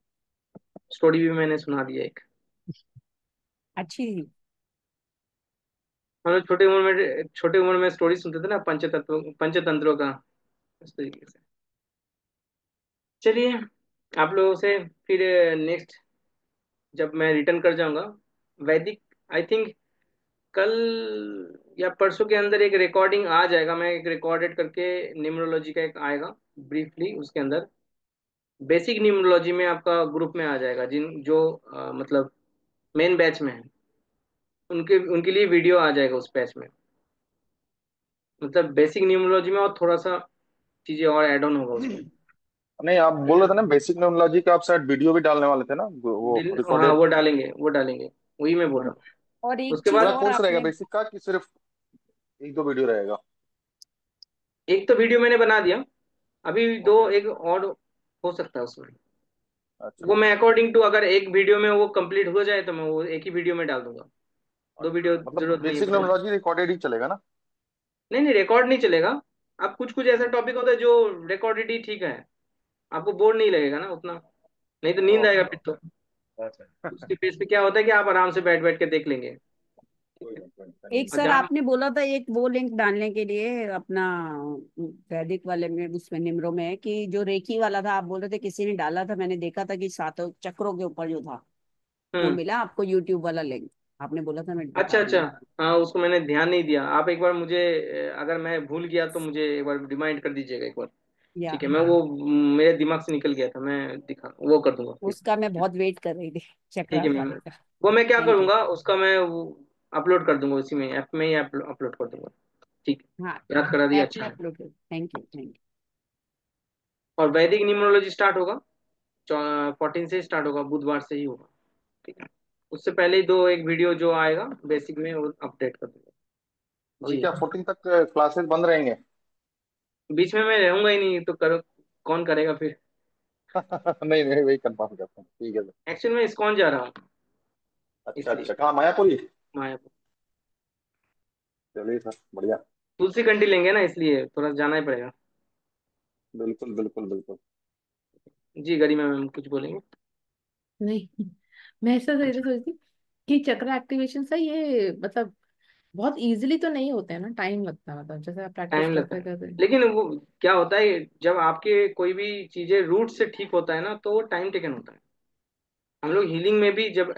स्टोरी भी मैंने सुना दिया एक। अच्छी थी। हम लोग छोटे उम्र में स्टोरी सुनते थे ना, पंचतंत्रों का, उस तरीके से। चलिए, आप लोगों से फिर नेक्स्ट, जब मैं रिटर्न कर जाऊंगा वैदिक, आई थिंक कल या परसों के अंदर एक रिकॉर्डिंग आ जाएगा, मैं एक रिकॉर्डेड करके न्यूमरोलॉजी का एक आएगा ब्रीफली उसके अंदर, बेसिक न्यूमरोलॉजी में आपका ग्रुप में आ जाएगा, जिन जो मतलब मेन बैच में है, उनके उनके लिए वीडियो आ जाएगा उस बैच में। मतलब बेसिक न्यूमरोलॉजी में और थोड़ा सा चीजें और ऐड ऑन होगा उसमें। नहीं, आप बोल रहे थे ना बेसिक न्यूमरोलॉजी का, आप शायद वीडियो भी डालने वाले थे ना, वो हाँ, रिकॉर्डेड। वो डालेंगे, वो डालेंगे। वही मैं बोल रहा हूँ। और एक उसके चीज पूरा बाद और कोर्स रहेगा आपने, बेसिक का, कि सिर्फ एक दो वीडियो रहेगा? एक तो वीडियो मैंने बना दिया, अभी दो ओके। एक और हो सकता है उसमें। वो अच्छा। मैं अकॉर्डिंग टू, अगर एक वीडियो में वो कंप्लीट हो जाए तो मैं वो एक ही वीडियो में डाल दूंगा। दो वीडियो अच्छा, मतलब जरूरत नहीं है बेसिक बनाने। न्यूमरोलॉजी रिकॉर्डेड ही चलेगा ना? नहीं नहीं, रिकॉर्ड नहीं चलेगा। अब कुछ कुछ ऐसा टॉपिक होता है जो रिकॉर्डेड ही ठीक है, आपको बोर नहीं लगेगा ना उतना, नहीं तो नींद आएगा ओके। फिर तो। उसके बेस पे क्या होता है कि आप आराम से बैठ बैठ के देख लेंगे। ठीक कोई है। नहीं, कोई नहीं, एक चलेगा। और सर जहाँ, आपने बोला था एक वो लिंक डालने के लिए अपना वैदिक वाले में, उसमें निम्रो में, कि जो रेकी वाला था, आप बोल रहे थे किसी ने डाला था, मैंने देखा था कि सातों चक्रों के ऊपर जो था, वो हम्म, मिला आपको यूट्यूब वाला लिंक? आपने बोला था मैं अच्छा बता अच्छा। दूंगा। हाँ, उसको मैंने ध्यान नहीं दिया। आप एक बार मुझे, अगर मैं भूल गया तो मुझे एक बार रिमाइंड कर दीजिएगा एक बार। या ठीक है, मैं वो मेरे दिमाग से निकल गया था, मैं दिखा वो कर दूंगा फिर। उसका मैं बहुत वेट कर रही थी, ठीक है चक्रास मैम। वाले का। वो मैं क्या थैंक यू। करूंगा, उसका मैं वो अपलोड कर दूंगा, उसी में ऐप में ही अपलोड कर दूंगा। ठीक हाँ, है, याद करा दिया, ऐप में अच्छा है। अपलोड कर, थैंक यू थैंक यू। और वैदिक न्यूमरोलॉजी स्टार्ट होगा 14 से स्टार्ट होगा, बुधवार से ही होगा। ठीक है। उससे पहले ही दो एक वीडियो जो आएगा बेसिक में वो अपडेट कर दूंगा। अभी जी। क्या 14 तक क्लासेस बंद रहेंगे? बीच में मैं रहूंगा ही नहीं तो करो, कौन करेगा फिर। नहीं नहीं, वही कंफर्म करता हूँ, ठीक है सर। एक्चुअल में इस्कॉन जा रहा हूँ, अच्छा इसलिए। अच्छा, कहाँ, मायापुरी? मायापुर। चलिए सर, बढ़िया। तुलसी कंठी लेंगे ना, इसलिए थोड़ा जाना ही पड़ेगा। बिल्कुल बिल्कुल बिल्कुल। जी, गरिमा मैम कुछ बोलेंगे? नहीं, मैं ऐसा सोच अच्छा, सोचती कि चक्र एक्टिवेशन से ये मतलब बहुत इजीली तो नहीं होते हैं ना, टाइम लगता है, मतलब जैसे आप प्रैक्टिस टाइम लगता करते है। करते। लेकिन वो क्या होता है, जब आपके कोई भी चीजें रूट से ठीक होता है ना, तो वो टाइम टेकन होता है। हम लोग हीलिंग में भी जब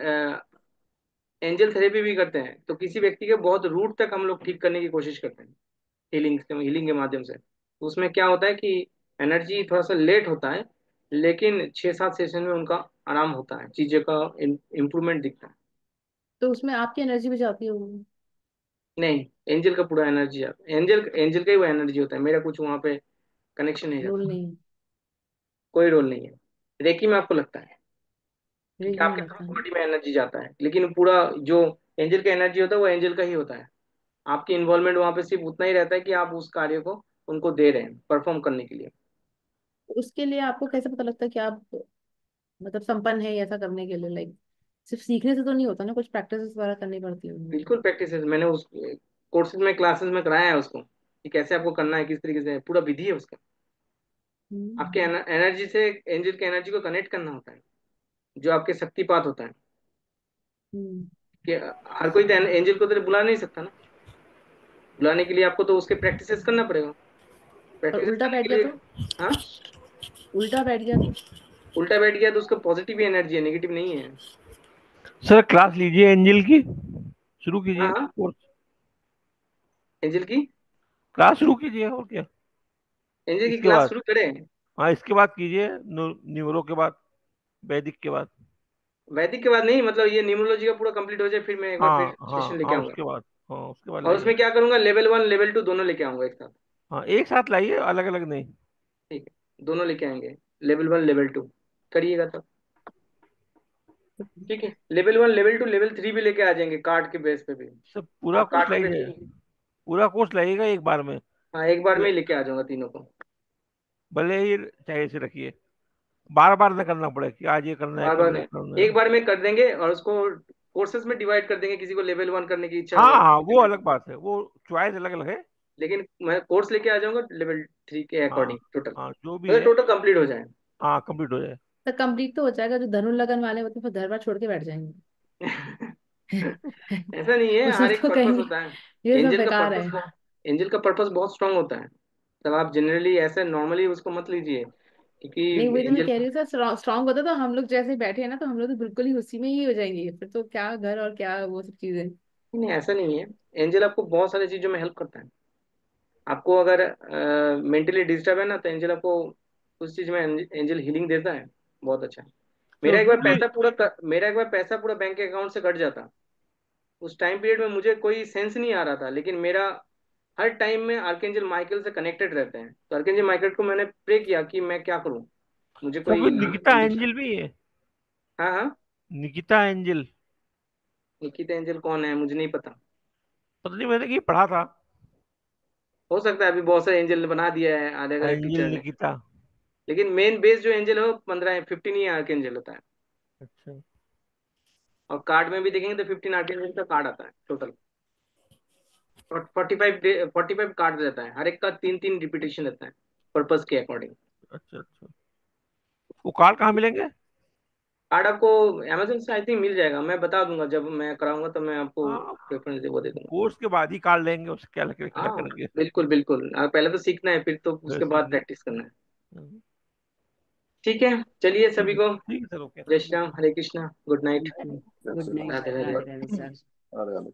एंजल थेरेपी भी करते हैं, तो किसी व्यक्ति के बहुत रूट तक हम लोग ठीक करने की कोशिश करते हैं, हीलिंग के माध्यम से। तो उसमें क्या होता है कि एनर्जी थोड़ा सा लेट होता है, लेकिन 6-7 सेशन में उनका आराम होता है, चीजें का इम्प्रूवमेंट दिखता है। तो उसमें आपकी एनर्जी भी जाती होगी। नहीं, एंजल का पूरा एनर्जी आता है, एंजल एंजल का ही वो एनर्जी होता है, मेरा कुछ वहां पे कनेक्शन नहीं रोल रहता। नहीं है। कोई रोल नहीं है। रेकी में आपको लगता है, क्योंकि रेगी में आपके लगता फुल है। बॉडी में एनर्जी जाता है, लेकिन पूरा जो एंजल का एनर्जी होता है वो एंजल का ही होता है। आपकी इन्वॉल्वमेंट वहां पे सिर्फ उतना ही रहता है कि आप उस कार्य को उनको दे रहे हैं परफॉर्म करने के लिए। तो उसके लिए आपको कैसे पता लगता है कि आप मतलब संपन्न है ऐसा करने के लिए, लाइक सिर्फ सीखने से तो नहीं होता ना, कुछ प्रैक्टिस वगैरह करनी पड़ती है। बिल्कुल प्रैक्टिस है, मैंने उस कोर्सेज में क्लासेस में कराया है उसको, कि कैसे आपको करना है, किस तरीके से, पूरा विधि है उसका। आपके हम्म। एनर्जी से एंजल के एनर्जी को कनेक्ट करना होता है, जो आपके शक्तिपात होता है। हम्म। कि हर कोई तो एंजल को तो बुला नहीं सकता ना, बुलाने के लिए आपको तो उसके प्रैक्टिसेस करना पड़ेगा। और प्रैक्टिसेस उल्टा करने बैठ के गया लिए, तो? हाँ, उल्टा बैठ गया तो? उल्टा बैठ गया तो उसका पॉजिटिव ही एनर्जी है, नेगेटिव नहीं है। सर क्लास लीजिए एंजल की, शुरू हाँ कीजिए हाँ, कोर्स। एंजल की, क्लास शुरू कीजिए, और क्या। एंजल की इसके क्लास बाद, शुरू करें। हाँ इसके बाद कीजिए, न्यूरो के बाद, वैदिक के बाद। वैदिक के बाद नहीं, मतलब ये न्यूमरोलॉजी का पूरा कंप्लीट हो जाए, फिर मैं एक बार हाँ फिर हाँ सेशन लेके हाँ, आऊंगा। उसके बाद, हाँ उसके बाद और लाइए। उसमें क्या करूंगा, लेवल 1 लेवल 2 दोनों लेके आऊंगा एक साथ। हाँ एक साथ लाइए, अलग अलग नहीं। ठीक है, दोनों लेके आएंगे, लेवल 1 लेवल 2 करिएगा तब। ठीक है, लेवल 1 लेवल 2 लेवल 3 भी लेके आ जाएंगे कार्ड के बेस पे भी। सब पूरा आप कोर्स कार्ड पे, लाइए, पूरा कोर्स लाइएगा एक बार में। हाँ, एक बार में ही लेके आ जाऊंगा तीनों को। भले ही चाहे इसे रखिए, बार बार न करना पड़े कि आज ये करना है बार बार कल वो नहीं, करना एक है। बार में कर देंगे, और उसको कोर्सेज में डिवाइड कर देंगे, किसी को लेवल 1 करने की इच्छा हाँ होगा हाँ, तो वो लेवल अलग 2। बात है, वो चॉइस अलग अलग है। लेकिन मैं कोर्स लेके आ जाऊंगा लेवल 3 के हाँ अकॉर्डिंग टोटल, हाँ, जो भी मतलब है। टोटल कंप्लीट हो जाए। हाँ कंप्लीट हो जाए। तो कंप्लीट तो हो जाएगा, जो धनु लगन वाले होते हैं फिर घर बार छोड़ के बैठ जाएंगे। ऐसा नहीं है, उसमें हर एक तो पर्पस कहेंगे होता है। ये सब एंजल का बेकार पर्पस है। बहुत एंजल का पर्पस बहुत स्ट्रांग होता है। तब आप जनरली ऐसे नॉर्मली उसको मत लीजिए, नहीं, क्योंकि वही तो मैं एंजल, कह रही हूँ सर, स्ट्रांग होता तो हम लोग जैसे बैठे हैं ना, तो हम लोग तो बिल्कुल ही उसी में ही हो जाएंगे, फिर तो क्या घर और क्या वो सब चीजें। नहीं ऐसा नहीं है। एंजल आपको बहुत सारी चीजों में हेल्प करता है। आपको अगर मेंटली डिस्टर्ब है ना, तो एंजल आपको उस चीज में एंजल हीलिंग देता है, बहुत अच्छा है। तो उसमें कोई मेरा एक बार पैसा पूरा बैंक के अकाउंट से कट जाता। उस टाइम पीरियड में मुझे कोई सेंस नहीं आ रहा था, लेकिन मेरा हर टाइम में आर्केंजल माइकल से कनेक्टेड रहते हैं, तो आर्केंजल माइकल को मैंने प्रे किया कि मैं क्या करूं, मुझे तो कोई कोई निकिता indication- एंजल भी है? हाँ हाँ। निकिता एंजल, निकिता एंजल कौन है, मुझे नहीं पता। पता नहीं, मैंने कहीं पढ़ा था। हो सकता है, अभी बहुत सारे एंजल ने बना दिया है अलग अलग एंजल टीचर ने। निकिता। लेकिन मेन बेस जो एंजल है वो 15-15 ही आर्केंजल होता है। अच्छा। और कार्ड में भी देखेंगे तो 15 आर्केंजल का कार्ड आता है टोटल। और 45 कार्ड रहता है, हर एक का 3-3 रिपीटेशन रहता है पर्पस के अकॉर्डिंग। अच्छा अच्छा। वो कार्ड कहाँ मिलेंगे? कार्ड आपको अमेजोन से आई थिंक मिल जाएगा, मैं बता दूंगा जब मैं कराऊंगा तो मैं आपको हाँ, रेफरेंस दे वो दे दूंगा। कोर्स के बाद ही कार्ड लेंगे, उससे क्या लगे क्या हाँ करेंगे? बिल्कुल बिल्कुल, पहले तो सीखना है, फिर तो फिर उसके बाद सीखना। प्रैक्टिस करना है। हाँ, ठीक है, चलिए ठीक सभी है को ठीक है सर, ओके। जय Shri Ram, Hare Krishna, good night, good night, Radhe Radhe. Radhe Radhe sir. अरे